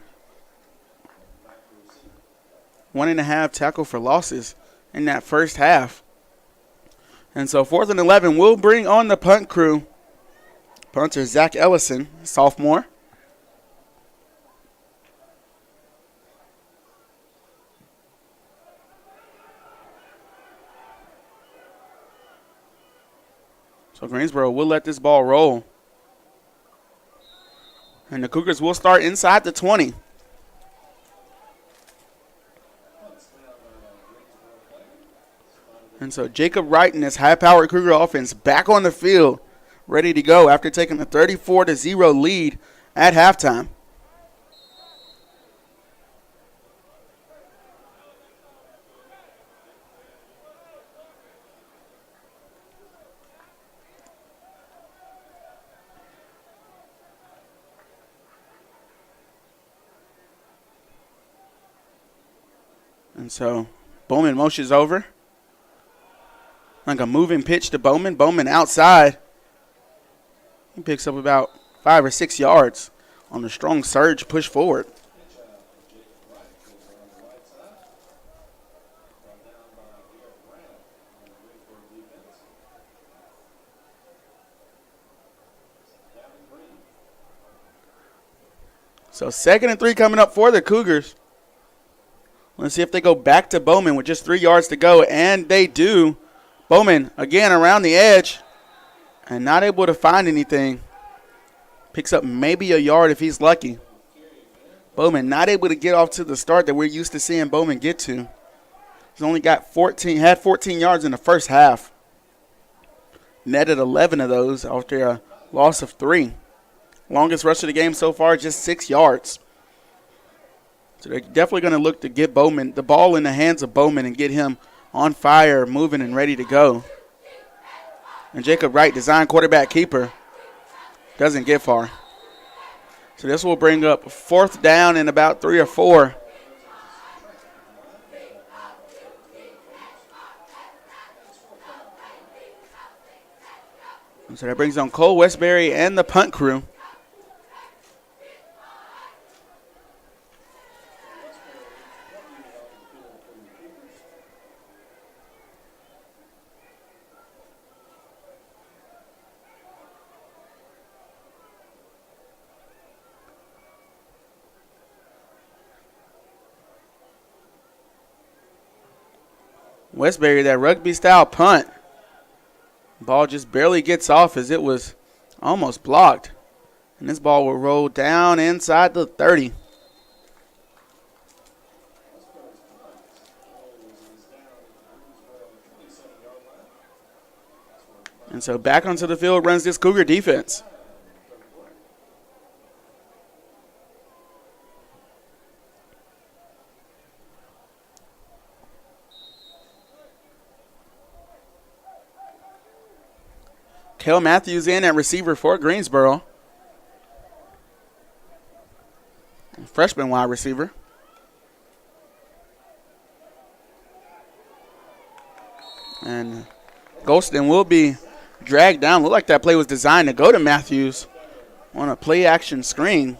1.5 tackle for losses in that first half. And so 4th and 11 will bring on the punt crew. Punter Zach Ellison, sophomore. So Greensboro will let this ball roll. And the Cougars will start inside the 20. And so Jacob Wright and his high-powered Cougar offense back on the field, ready to go after taking a 34-0 lead at halftime. And so Bowman motions over. Like a moving pitch to Bowman. Bowman outside. He picks up about 5 or 6 yards on the strong surge push forward. So 2nd and 3 coming up for the Cougars. Let's see if they go back to Bowman with just 3 yards to go, and they do. Bowman again around the edge and not able to find anything. Picks up maybe a yard if he's lucky. Bowman not able to get off to the start that we're used to seeing Bowman get to. He's only got 14 yards in the first half. Netted 11 of those after a loss of 3. Longest rush of the game so far, just 6 yards. So they're definitely going to look to get Bowman, the ball in the hands of Bowman, and get him on fire, moving and ready to go. And Jacob Wright, design quarterback keeper, doesn't get far. So this will bring up 4th down and about 3 or 4. And so that brings on Cole Westbury and the punt crew. Westbury, that rugby-style punt. Ball just barely gets off as it was almost blocked. And this ball will roll down inside the 30. And so back onto the field runs this Cougar defense. Kale Matthews in at receiver for Greensboro. Freshman wide receiver. And Golston will be dragged down. Looked like that play was designed to go to Matthews on a play action screen.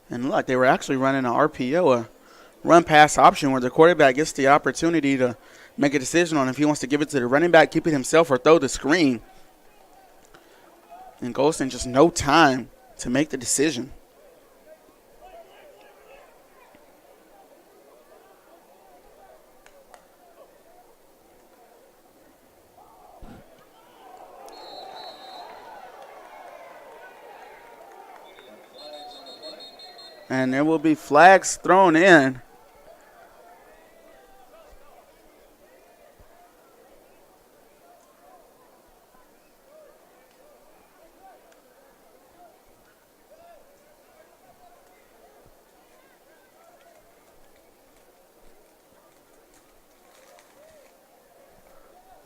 And look, they were actually running an RPO, a run pass option, where the quarterback gets the opportunity to make a decision on if he wants to give it to the running back, keep it himself, or throw the screen. And Golston just no time to make the decision. And there will be flags thrown in.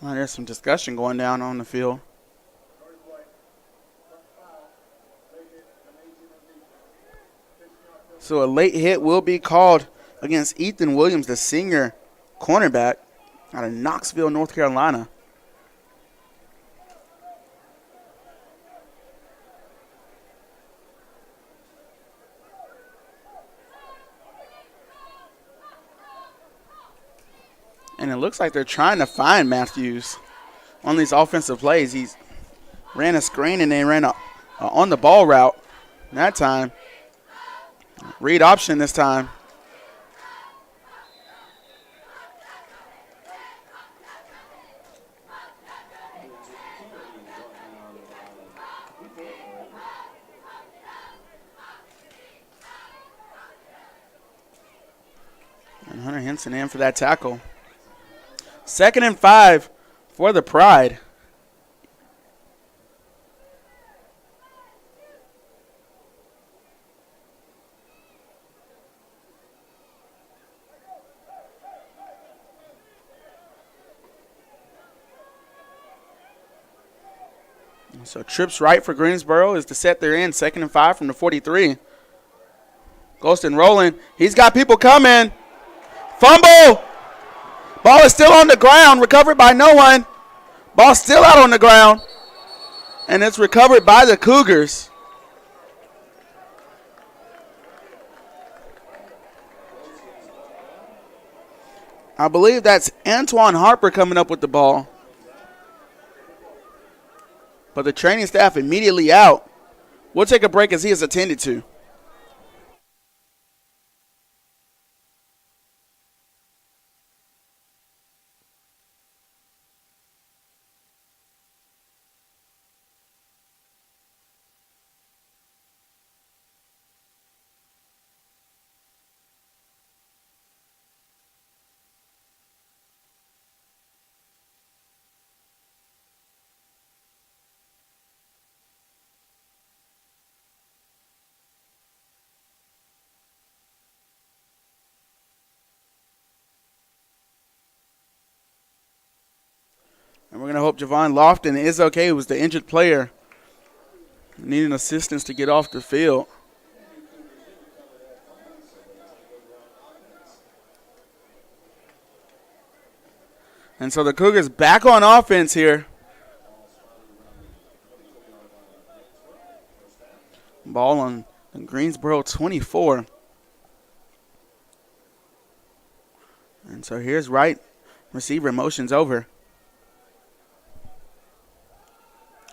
Well, there's some discussion going down on the field. So a late hit will be called against Ethan Williams, the senior cornerback out of Knoxville, North Carolina. And it looks like they're trying to find Matthews on these offensive plays. He's ran a screen and then ran a on the ball route that time. Read option this time. Hunter Henson in for that tackle. 2nd and 5 for the Pride. So trips right for Greensboro is to set their end. 2nd and 5 from the 43. Golston rolling. He's got people coming. Fumble. Ball is still on the ground. Recovered by no one. Ball still out on the ground. And it's recovered by the Cougars. I believe that's Antoine Harper coming up with the ball. But the training staff immediately out. We'll take a break as he is attended to. And we're going to hope Javon Lofton is okay. He was the injured player needing assistance to get off the field. And so the Cougars back on offense here. Ball on the Greensboro 24. And so here's right receiver, motions over.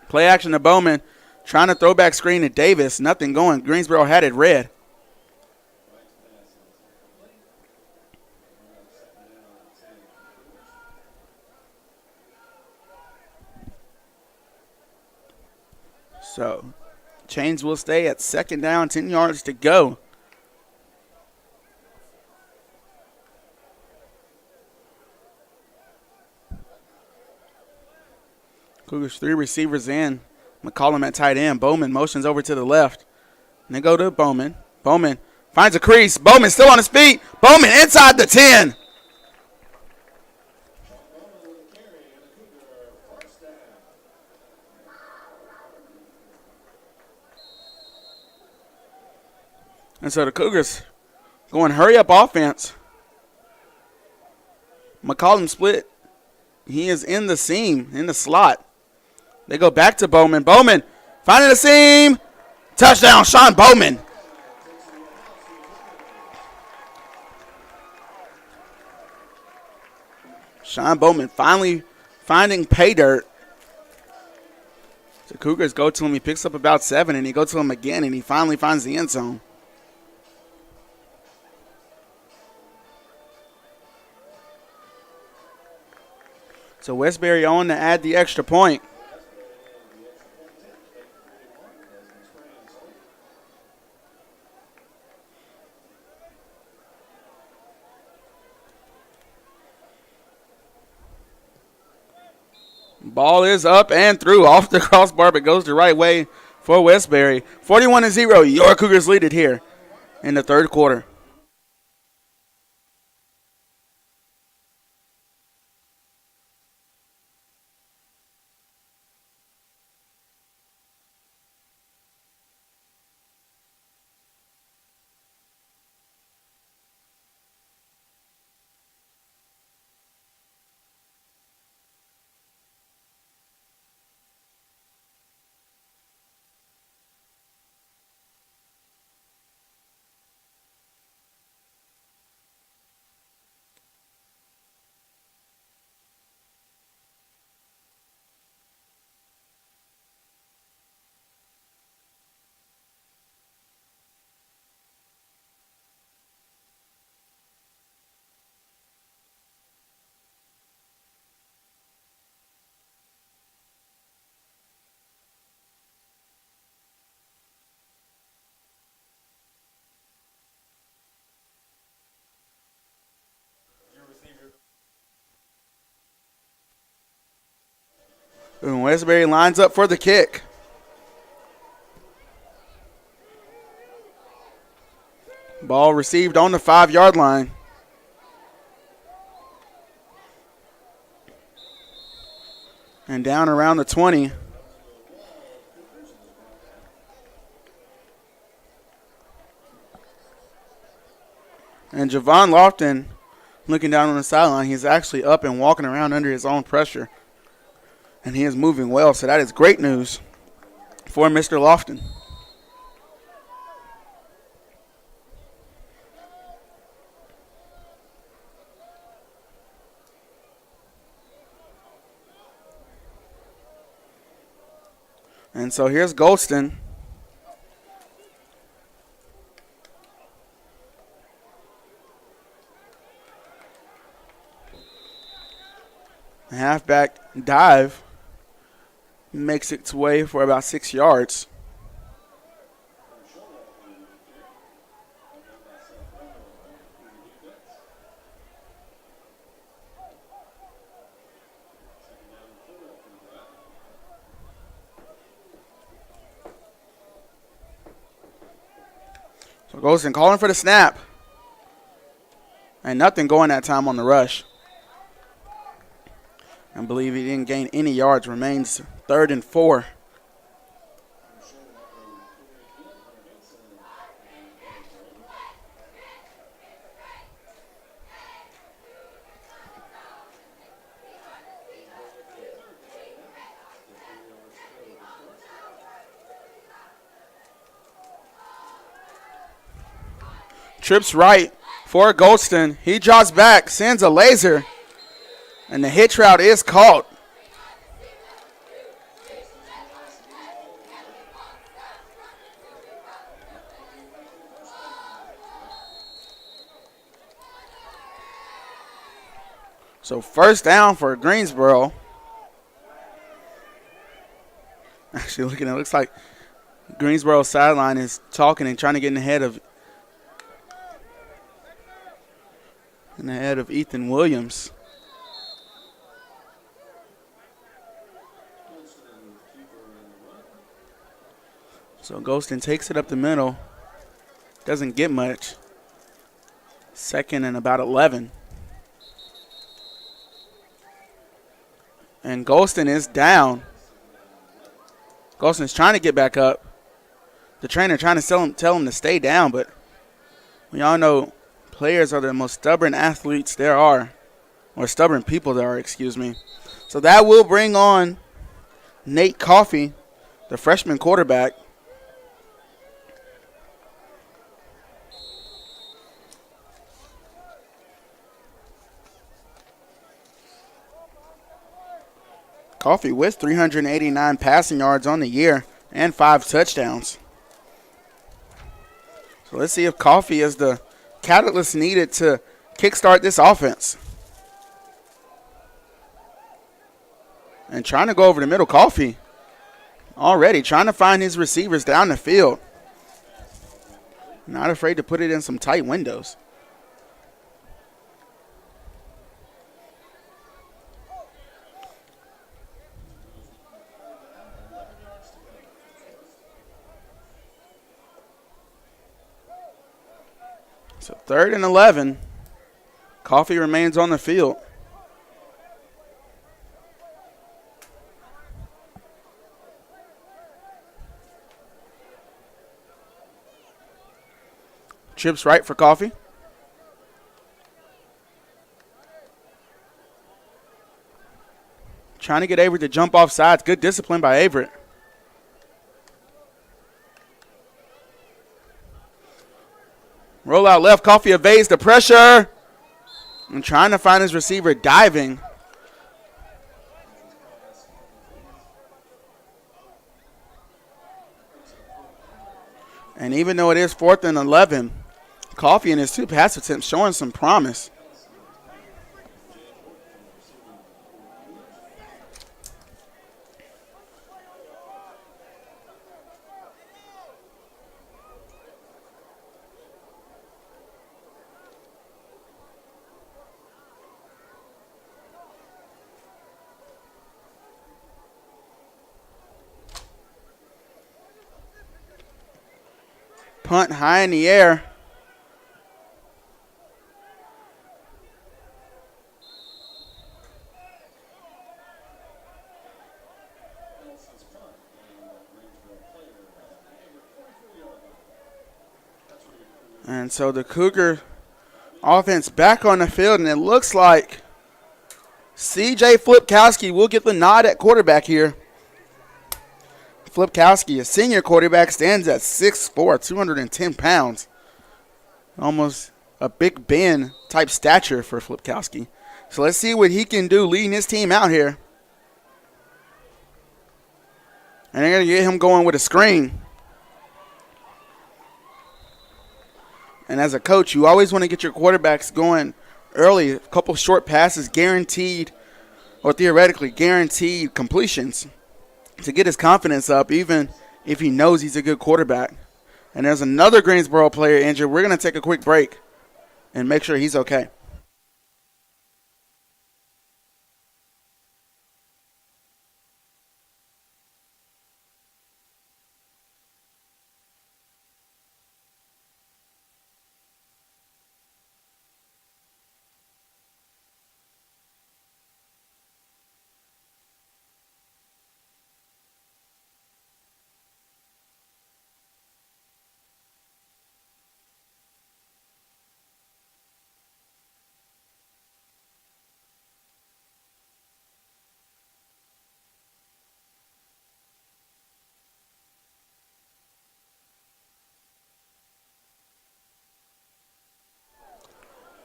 Play action to Bowman. Trying to throw back screen to Davis. Nothing going. Greensboro had it red. So, chains will stay at 2nd down, 10 yards to go. Cougars 3 receivers in. McCollum at tight end. Bowman motions over to the left. And they go to Bowman. Bowman finds a crease. Bowman still on his feet. Bowman inside the 10. And so the Cougars going hurry up offense. McCollum split. He is in the seam, in the slot. They go back to Bowman. Bowman finding the seam. Touchdown, Sean Bowman. Sean Bowman finally finding pay dirt. The Cougars go to him. He picks up about 7, and he goes to him again, and he finally finds the end zone. So Westbury on to add the extra point. Ball is up and through off the crossbar, but goes the right way for Westbury. 41-0, your Cougars lead it here in the 3rd quarter. And Westbury lines up for the kick. Ball received on the 5-yard line. And down around the 20. And Javon Lofton, looking down on the sideline, he's actually up and walking around under his own pressure. And he is moving well, so that is great news for Mr. Lofton. And so here's Goldston. Halfback dive makes its way for about 6 yards. So Goldston calling for the snap. And nothing going that time on the rush. I believe he didn't gain any yards. Remains 3rd and 4. Trips right for Goldston. He drops back, sends a laser, and the hitch route is caught. So first down for Greensboro. Actually, looking at it, looks like Greensboro's sideline is talking and trying to get in the head of Ethan Williams. So Goldston takes it up the middle. Doesn't get much. 2nd and about 11. And Goldston is down. Goldston's trying to get back up. The trainer trying to tell him to stay down, but we all know players are the most stubborn athletes there are, or stubborn people there are, excuse me. So that will bring on Nate Coffey, the freshman quarterback. Coffey with 389 passing yards on the year and 5 touchdowns. So let's see if Coffey is the catalyst needed to kickstart this offense. And trying to go over the middle, Coffey already trying to find his receivers down the field. Not afraid to put it in some tight windows. So 3rd and 11. Coffey remains on the field. Trips right for Coffey. Trying to get Averett to jump off sides. Good discipline by Averett. Roll out left. Coffey evades the pressure. And trying to find his receiver diving. And even though it is 4th and 11, Coffey in his 2 pass attempts showing some promise. Punt high in the air. And so the Cougar offense back on the field, and it looks like C.J. Flipkowski will get the nod at quarterback here. Flipkowski, a senior quarterback, stands at 6'4", 210 pounds. Almost a Big Ben type stature for Flipkowski. So let's see what he can do leading his team out here. And they're going to get him going with a screen. And as a coach, you always want to get your quarterbacks going early. A couple short passes, guaranteed or theoretically guaranteed completions to get his confidence up, even if he knows he's a good quarterback. And there's another Greensboro player injured. We're going to take a quick break and make sure he's okay.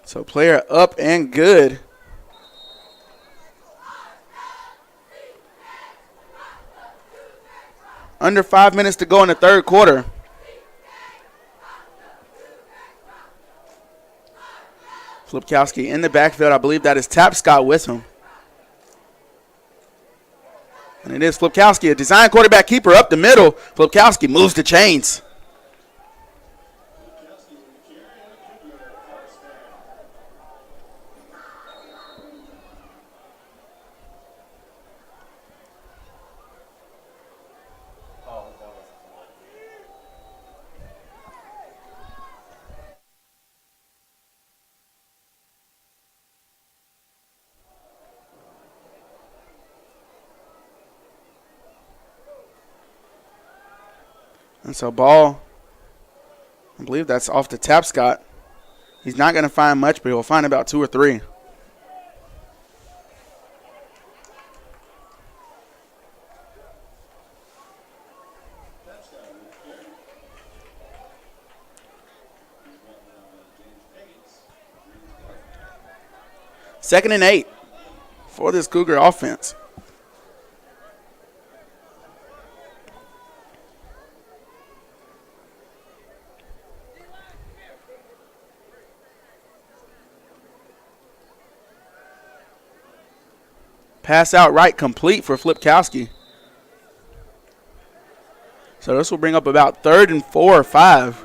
So player up and good. Under 5 minutes to go in the third quarter. Flipkowski in the backfield. I believe that is Tapscott with him. And it is Flipkowski, a design quarterback keeper up the middle. Flipkowski moves the chains. And so ball, I believe that's off to Tapscott. He's not going to find much, but he'll find about 2 or 3. Second and 8 for this Cougar offense. Pass out right, complete for Flipkowski. So this will bring up about 3rd and 4 or 5.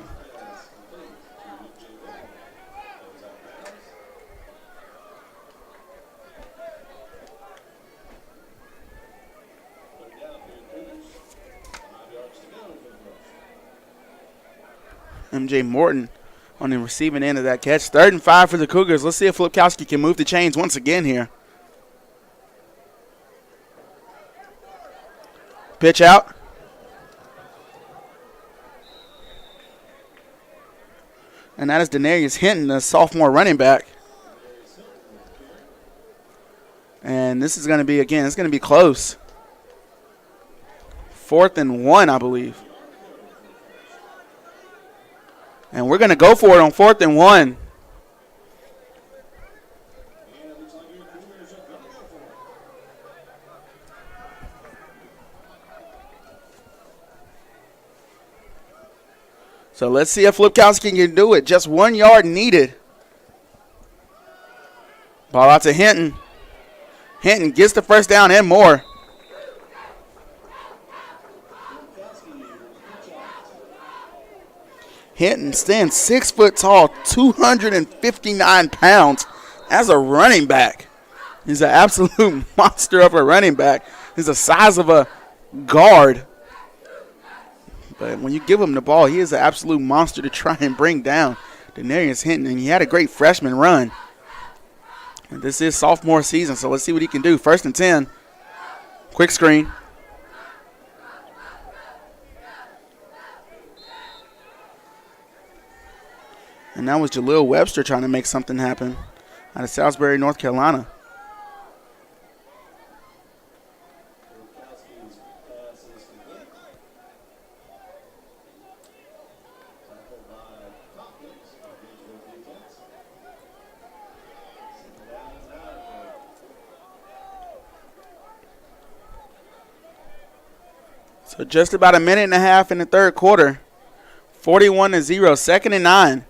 MJ Morton on the receiving end of that catch. 3rd and 5 for the Cougars. Let's see if Flipkowski can move the chains once again here. Pitch out. And that is Denarius Hinton, the sophomore running back. And this is going to be, again, it's going to be close. 4th and 1, I believe. And we're going to go for it on 4th and 1. So let's see if Flipkowski can do it. Just 1 yard needed. Ball out to Hinton. Hinton gets the first down and more. Hinton stands 6 foot tall, 259 pounds as a running back. He's an absolute monster of a running back. He's the size of a guard. But when you give him the ball, he is an absolute monster to try and bring down. Denarius Hinton, and he had a great freshman run. And this is sophomore season, so let's see what he can do. 1st and 10. Quick screen. And that was Jaleel Webster trying to make something happen out of Salisbury, North Carolina. So just about a minute and a half in the third quarter. 41-0, 2nd and 9.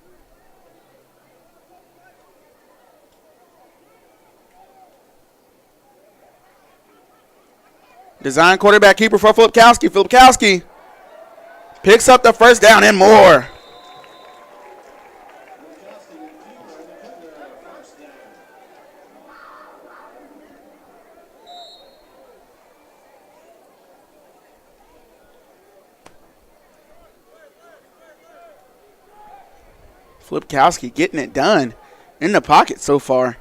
Design quarterback keeper for Flipkowski. Flipkowski picks up the first down and more. Flipkowski getting it done in the pocket so far.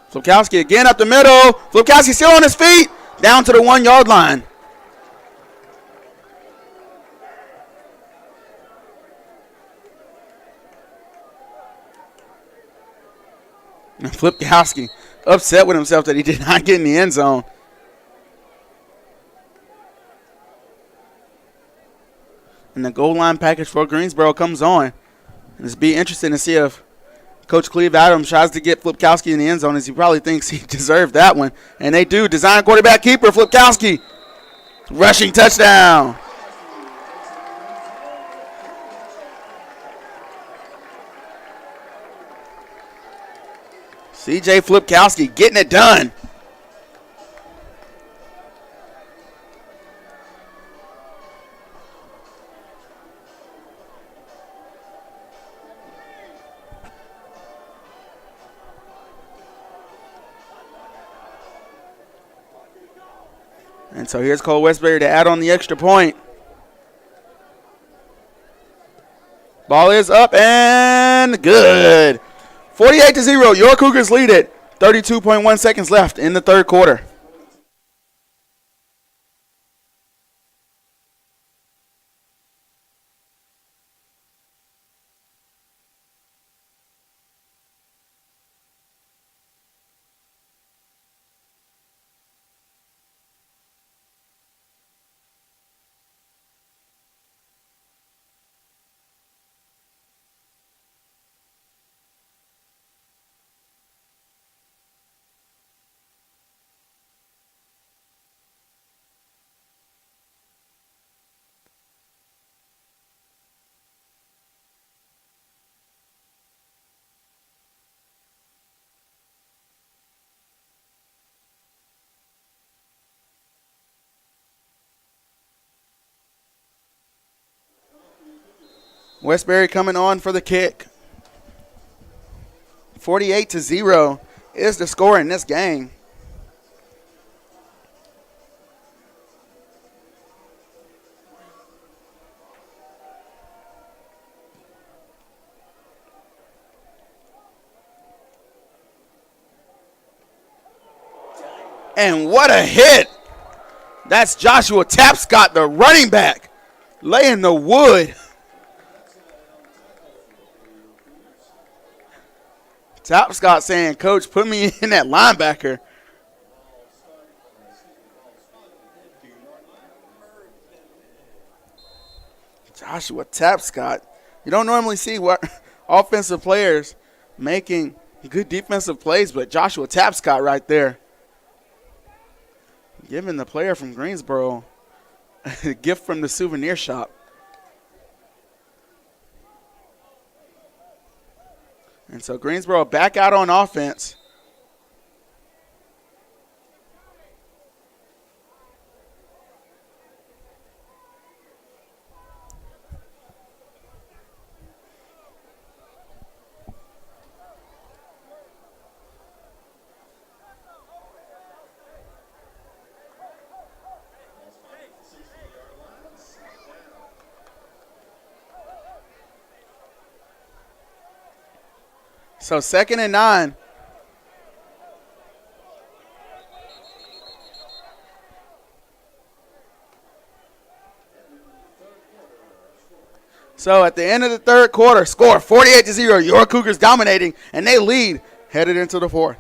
Flipkowski again up the middle. Flipkowski still on his feet. Down to the 1-yard line. And Flipkowski upset with himself that he did not get in the end zone. And the goal line package for Greensboro comes on. And it's be interesting to see if Coach Cleve Adams tries to get Flipkowski in the end zone, as he probably thinks he deserved that one. And they do. Design quarterback keeper, Flipkowski. Rushing touchdown. CJ Flipkowski getting it done. And so here's Cole Westbury to add on the extra point. Ball is up and good. 48-0. Your Cougars lead it. 32.1 seconds left in the third quarter. Westbury coming on for the kick. 48-0 is the score in this game. And what a hit. That's Joshua Tapscott, the running back, laying the wood. Tapscott saying, Coach, put me in that linebacker. Joshua Tapscott. You don't normally see what offensive players making good defensive plays, but Joshua Tapscott right there. Giving the player from Greensboro a gift from the souvenir shop. And so Greensboro back out on offense. So 2nd and 9. So at the end of the third quarter, score 48-0. Your Cougars dominating, and they lead headed into the fourth.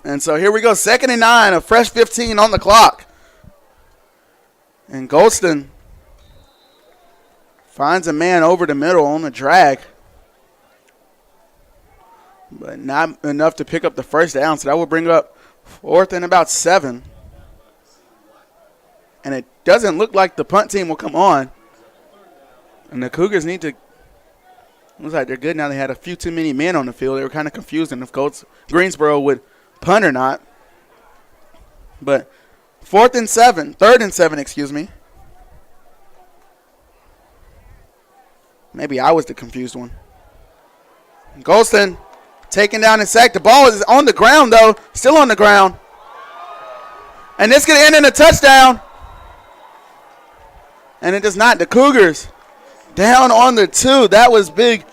And so here we go, 2nd and 9, a fresh 15 on the clock. And Golston finds a man over the middle on the drag. But not enough to pick up the first down, so that will bring up 4th and about 7. And it doesn't look like the punt team will come on. And the Cougars need to, looks like they're good now. They had a few too many men on the field. They were kind of confused if Greensboro would punt or not. But 3rd and 7, excuse me. Maybe I was the confused one. Golston taken down and sacked. The ball is on the ground, though. Still on the ground. And this could end in a touchdown. And it does not. The Cougars down on the 2. That was big.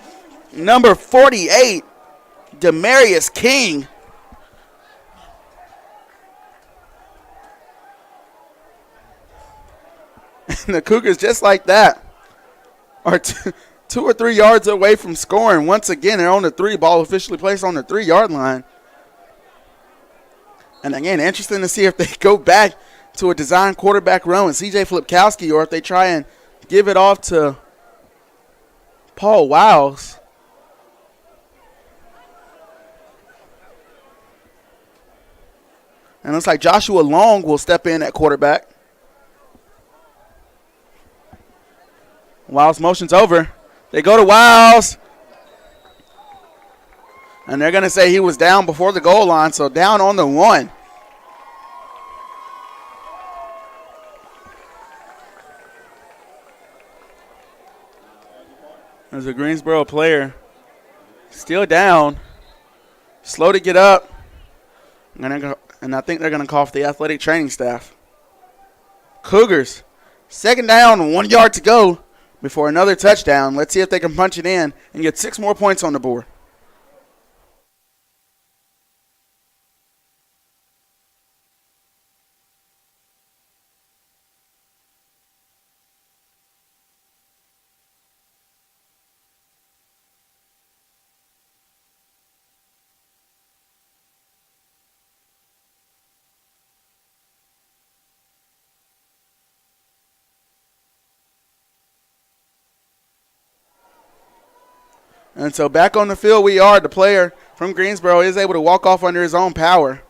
Number 48, Demarius King. And the Cougars, just like that, are 2 or 3 yards away from scoring. Once again, they're on the 3. Ball officially placed on the 3-yard line. And again, interesting to see if they go back to a design quarterback run with C.J. Flipkowski, or if they try and give it off to Paul Wiles. And it looks like Joshua Long will step in at quarterback. Wiles motions over. They go to Wiles. And they're going to say he was down before the goal line, so down on the 1. There's a Greensboro player still down, slow to get up. And I think they're going to call for the athletic training staff. Cougars, 2nd down, 1 yard to go before another touchdown. Let's see if they can punch it in and get 6 more points on the board. And so back on the field we are. The player from Greensboro is able to walk off under his own power.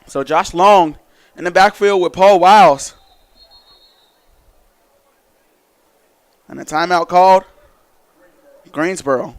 So Josh Long in the backfield with Paul Wiles. And a timeout called. Greensboro.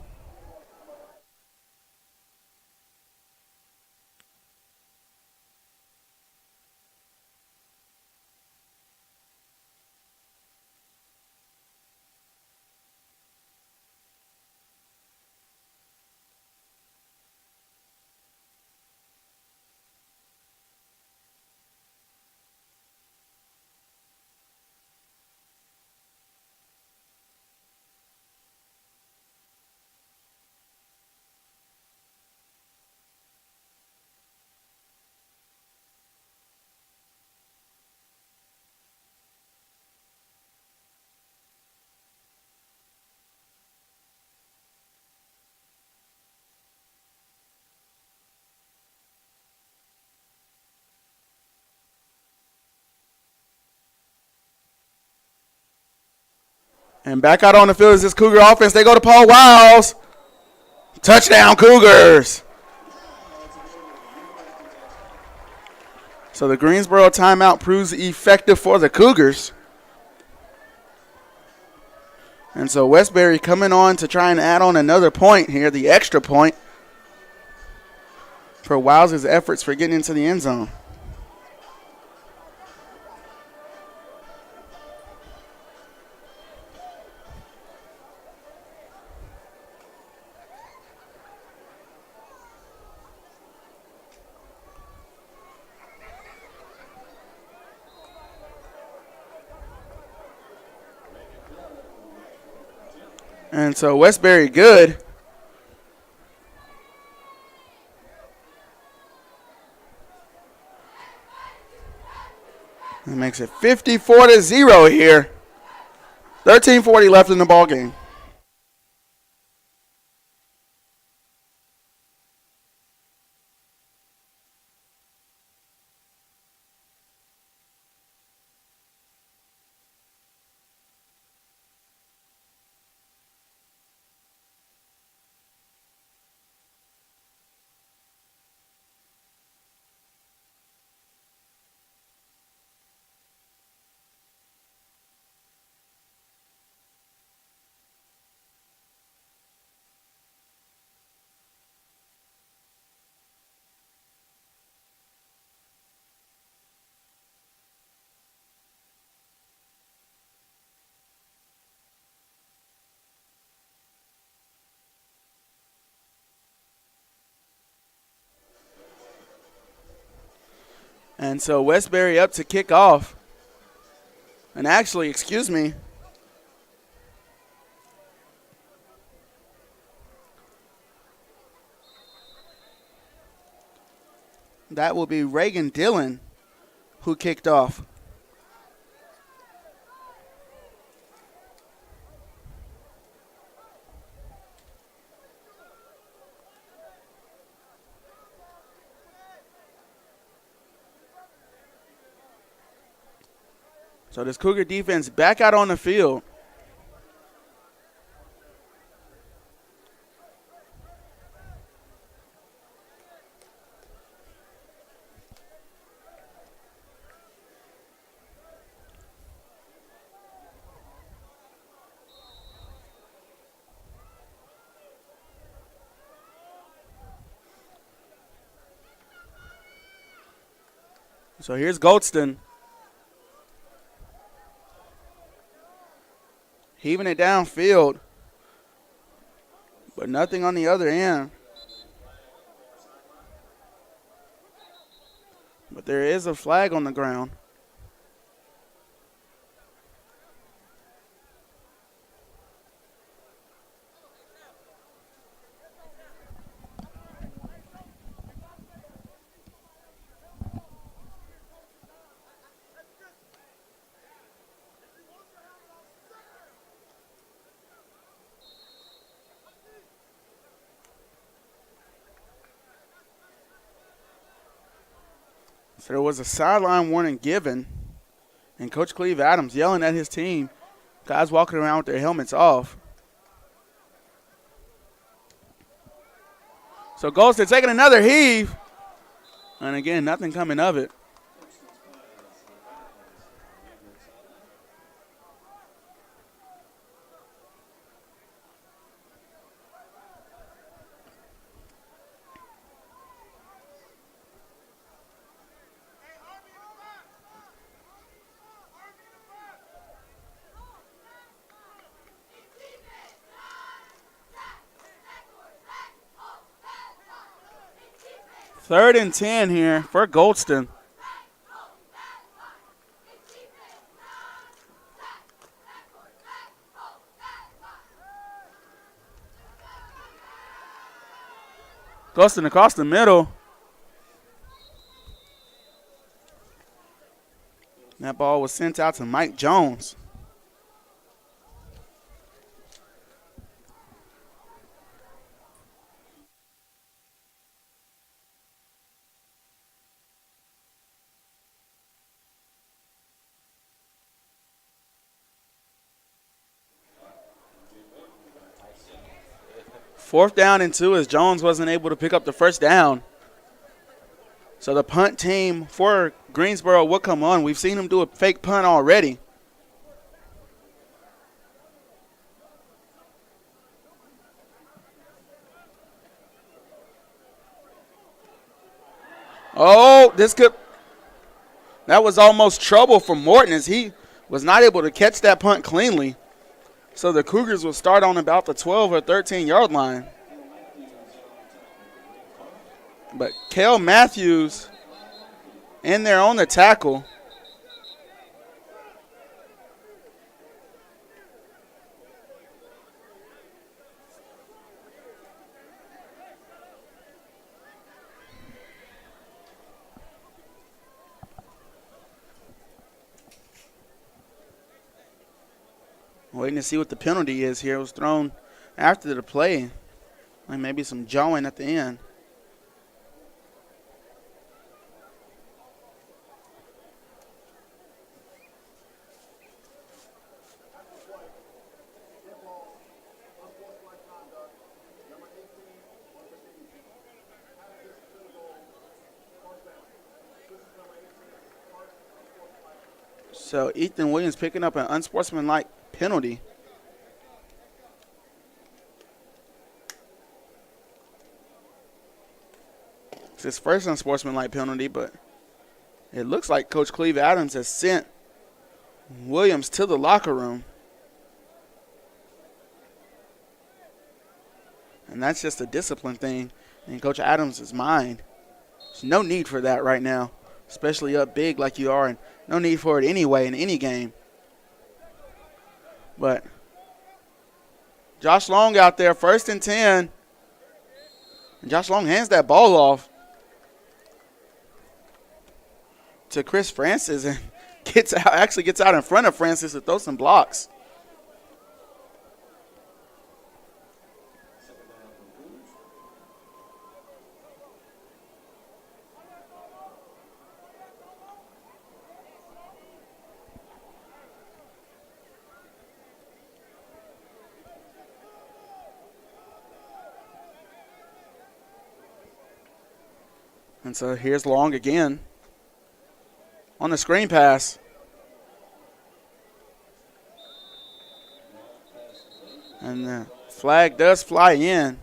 And back out on the field is this Cougar offense. They go to Paul Wiles. Touchdown, Cougars. So the Greensboro timeout proves effective for the Cougars. And so Westbury coming on to try and add on another point here, the extra point, for Wiles' efforts for getting into the end zone. And so Westbury good. That makes it 54-0 here. 13:40 left in the ball game. And so Westbury up to kick off. And actually, excuse me, that will be Reagan Dillon who kicked off. So this Cougar defense back out on the field. So here's Goldston. Heaving it downfield. But nothing on the other end. But there is a flag on the ground. So there was a sideline warning given, and Coach Cleve Adams yelling at his team. Guys walking around with their helmets off. So Goldston taking another heave, and again, nothing coming of it. Third and 10 here for Goldston. Goldston across the middle. That ball was sent out to Mike Jones. 4th down and 2 as Jones wasn't able to pick up the first down. So the punt team for Greensboro will come on. We've seen them do a fake punt already. Oh, that was almost trouble for Morton as he was not able to catch that punt cleanly. So the Cougars will start on about the 12 or 13-yard line. But Kel Matthews in there on the tackle. Waiting to see what the penalty is here. It was thrown after the play. Like maybe some jawing at the end. So Ethan Williams picking up an unsportsmanlike penalty. It's his first unsportsmanlike penalty, but it looks like Coach Cleve Adams has sent Williams to the locker room. And that's just a discipline thing in Coach Adams' mind. There's no need for that right now, especially up big like you are, and no need for it anyway in any game. But Josh Long out there, 1st and 10. And Josh Long hands that ball off to Chris Francis and gets out in front of Francis to throw some blocks. And so here's Long again on the screen pass. And the flag does fly in.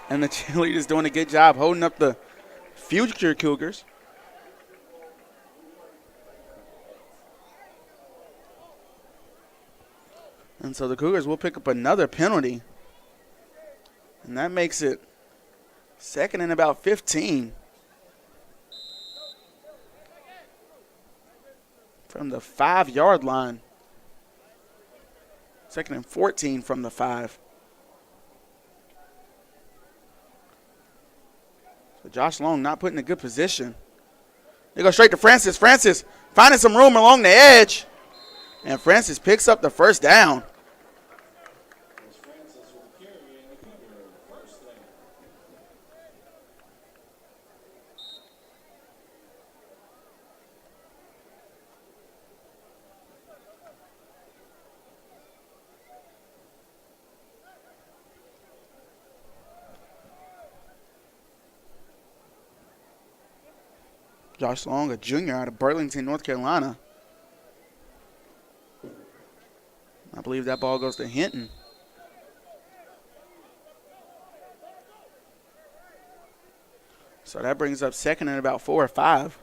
And the cheerleaders doing a good job holding up the future Cougars. And so the Cougars will pick up another penalty. And that makes it 2nd and about 15. From the 5-yard line. 2nd and 14 from the 5. Josh Long not put in a good position. They go straight to Francis. Francis finding some room along the edge. And Francis picks up the first down. Josh Long, a junior out of Burlington, North Carolina. I believe that ball goes to Hinton. So that brings up 2nd and about 4 or 5.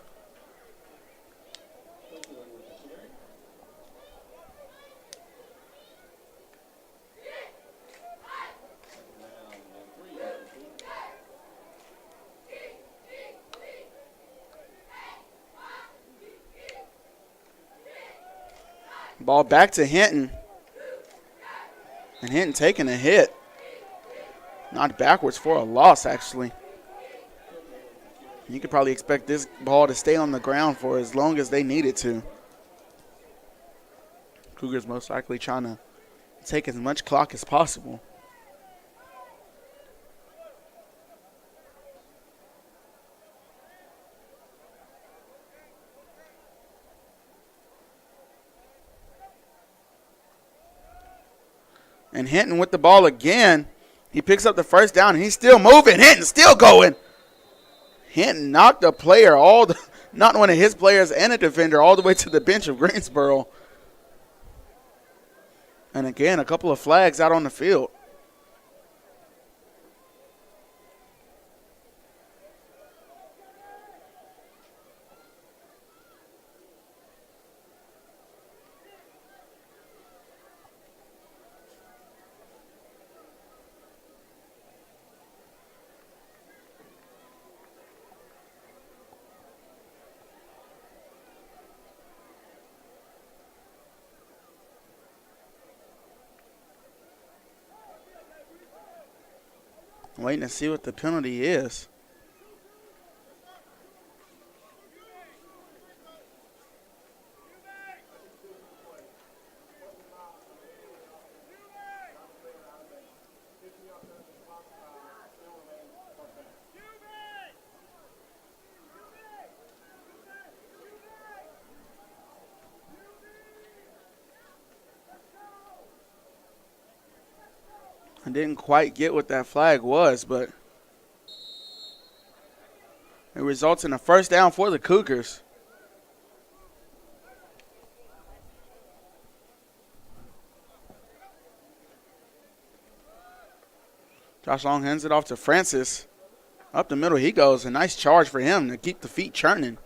Ball back to Hinton. And Hinton taking a hit. Knocked backwards for a loss, actually. You could probably expect this ball to stay on the ground for as long as they need it to. Cougars most likely trying to take as much clock as possible. And Hinton with the ball again. He picks up the first down, and he's still moving. Hinton still going. Hinton knocked a player, not one of his players and a defender, all the way to the bench of Greensboro. And again, a couple of flags out on the field. Waiting to see what the penalty is. I didn't quite get what that flag was, but it results in a first down for the Cougars. Josh Long hands it off to Francis. Up the middle he goes. A nice charge for him to keep the feet churning.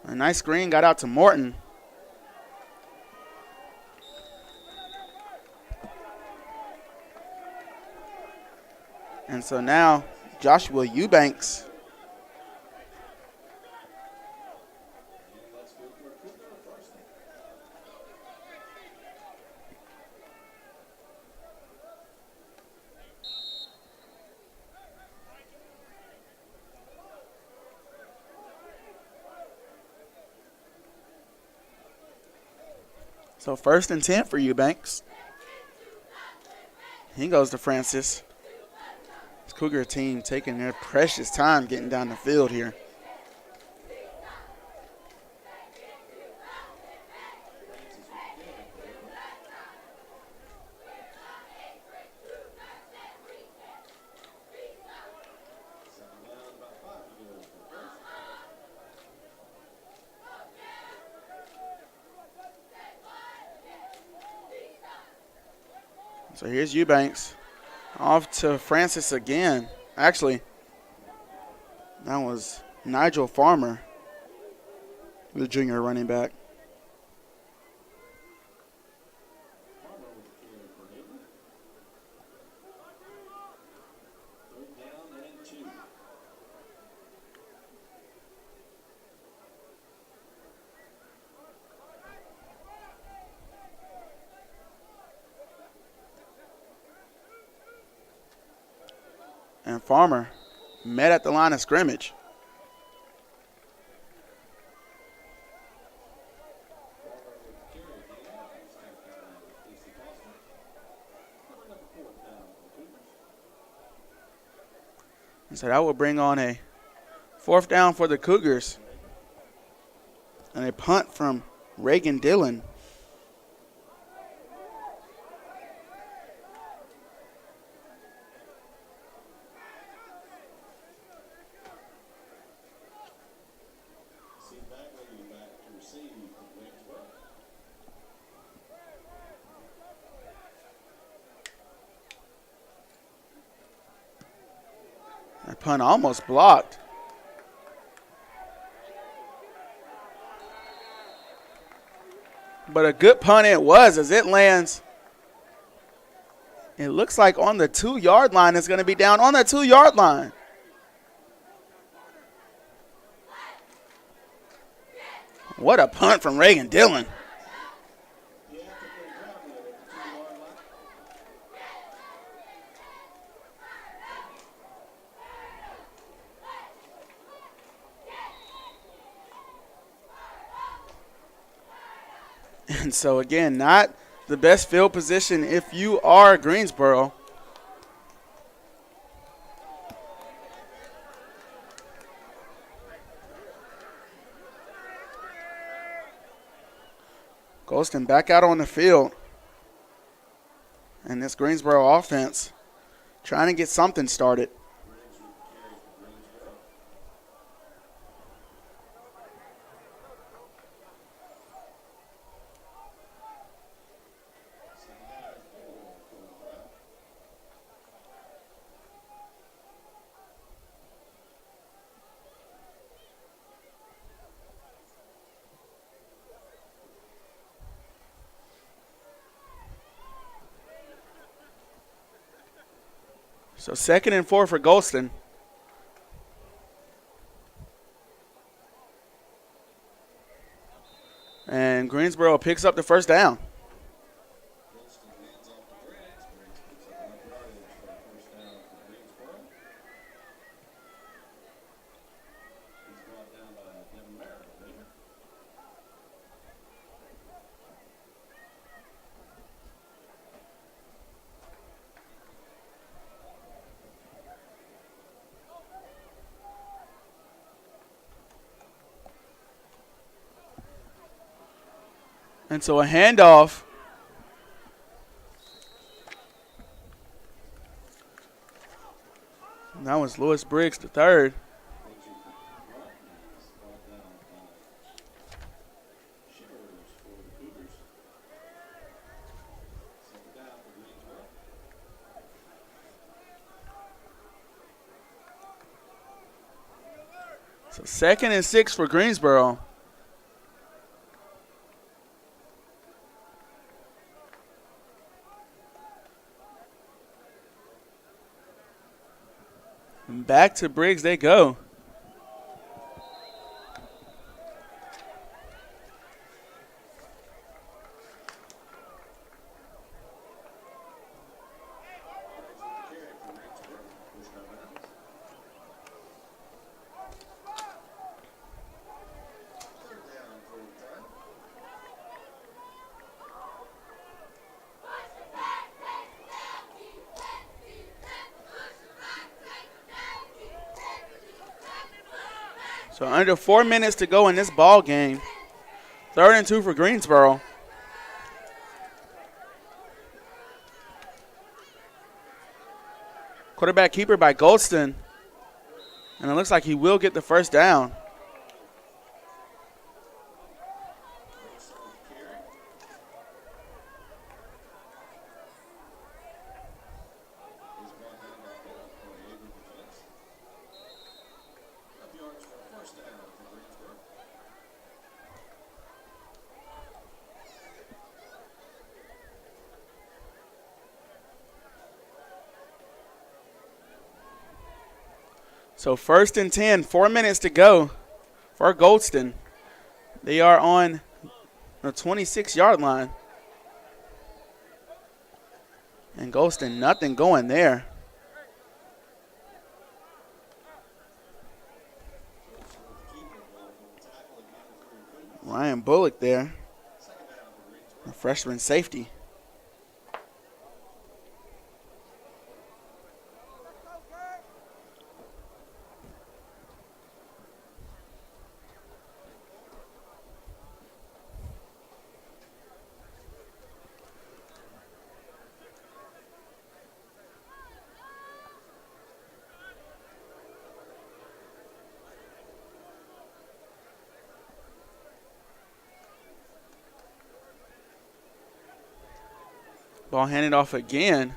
A nice screen got out to Morton. And so now Joshua Eubanks So 1st and 10 for Eubanks. He goes to Francis. This Cougar team taking their precious time getting down the field here. So here's Eubanks. Off to Francis again. Actually, that was Nigel Farmer, the junior running back. And Farmer met at the line of scrimmage. And so that will bring on a 4th down for the Cougars. And a punt from Reagan Dillon. That punt almost blocked. But a good punt it was as it lands It looks like on the 2-yard line it's going to be down on the 2-yard line. What a punt from Reagan Dillon. And so, again, not the best field position if you are Greensboro. Golston back out on the field. And this Greensboro offense trying to get something started. So 2nd and 4 for Golston. And Greensboro picks up the first down. And so a handoff. And that was Lewis Briggs, the third. So 2nd and 6 for Greensboro. And back to Briggs they go. So under 4 minutes to go in this ball game. 3rd and 2 for Greensboro. Quarterback keeper by Golston. And it looks like he will get the first down. So 1st and 10, 4 minutes to go for Golston. They are on the 26-yard line. And Golston, nothing going there. Ryan Bullock there, a freshman safety. Ball handed off again.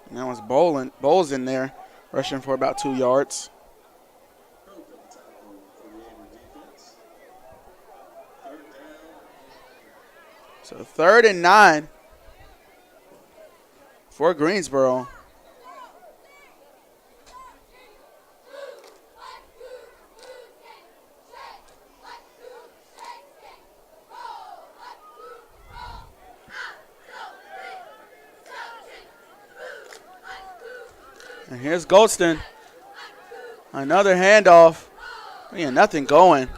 And that was Bowles in there, rushing for about 2 yards. So 3rd and 9 for Greensboro. And here's Goldston. Another handoff. Yeah, nothing going.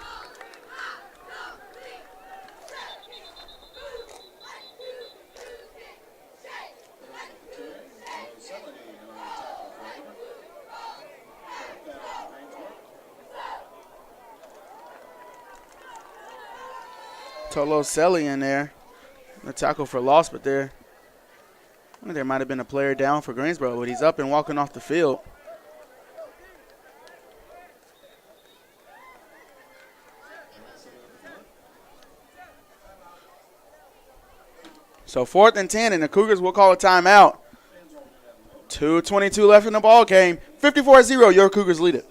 Tolo Selly in there. The tackle for loss, but there might have been a player down for Greensboro, but he's up and walking off the field. So 4th and 10, and the Cougars will call a timeout. 2:22 left in the ball game. 54-0, your Cougars lead it.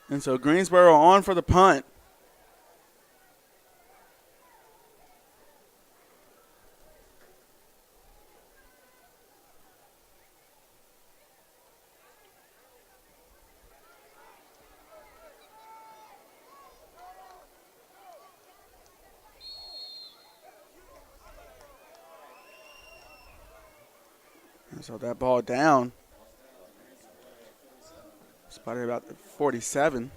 And so Greensboro on for the punt. And so that ball down. Spotted about the 47.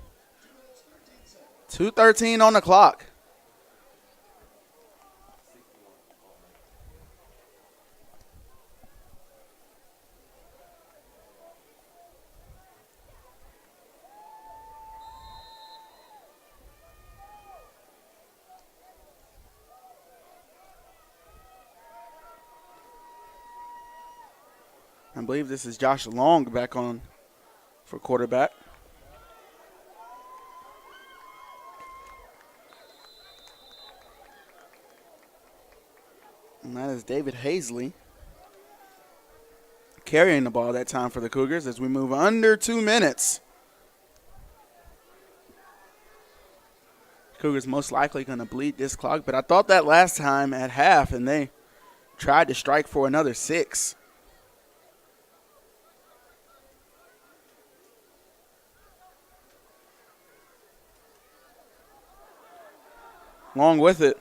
2:13 on the clock. I believe this is Josh Long back on for quarterback. And that is David Hazley carrying the ball that time for the Cougars as we move under 2 minutes. Cougars most likely going to bleed this clock, but I thought that last time at half, and they tried to strike for another 6. Long with it.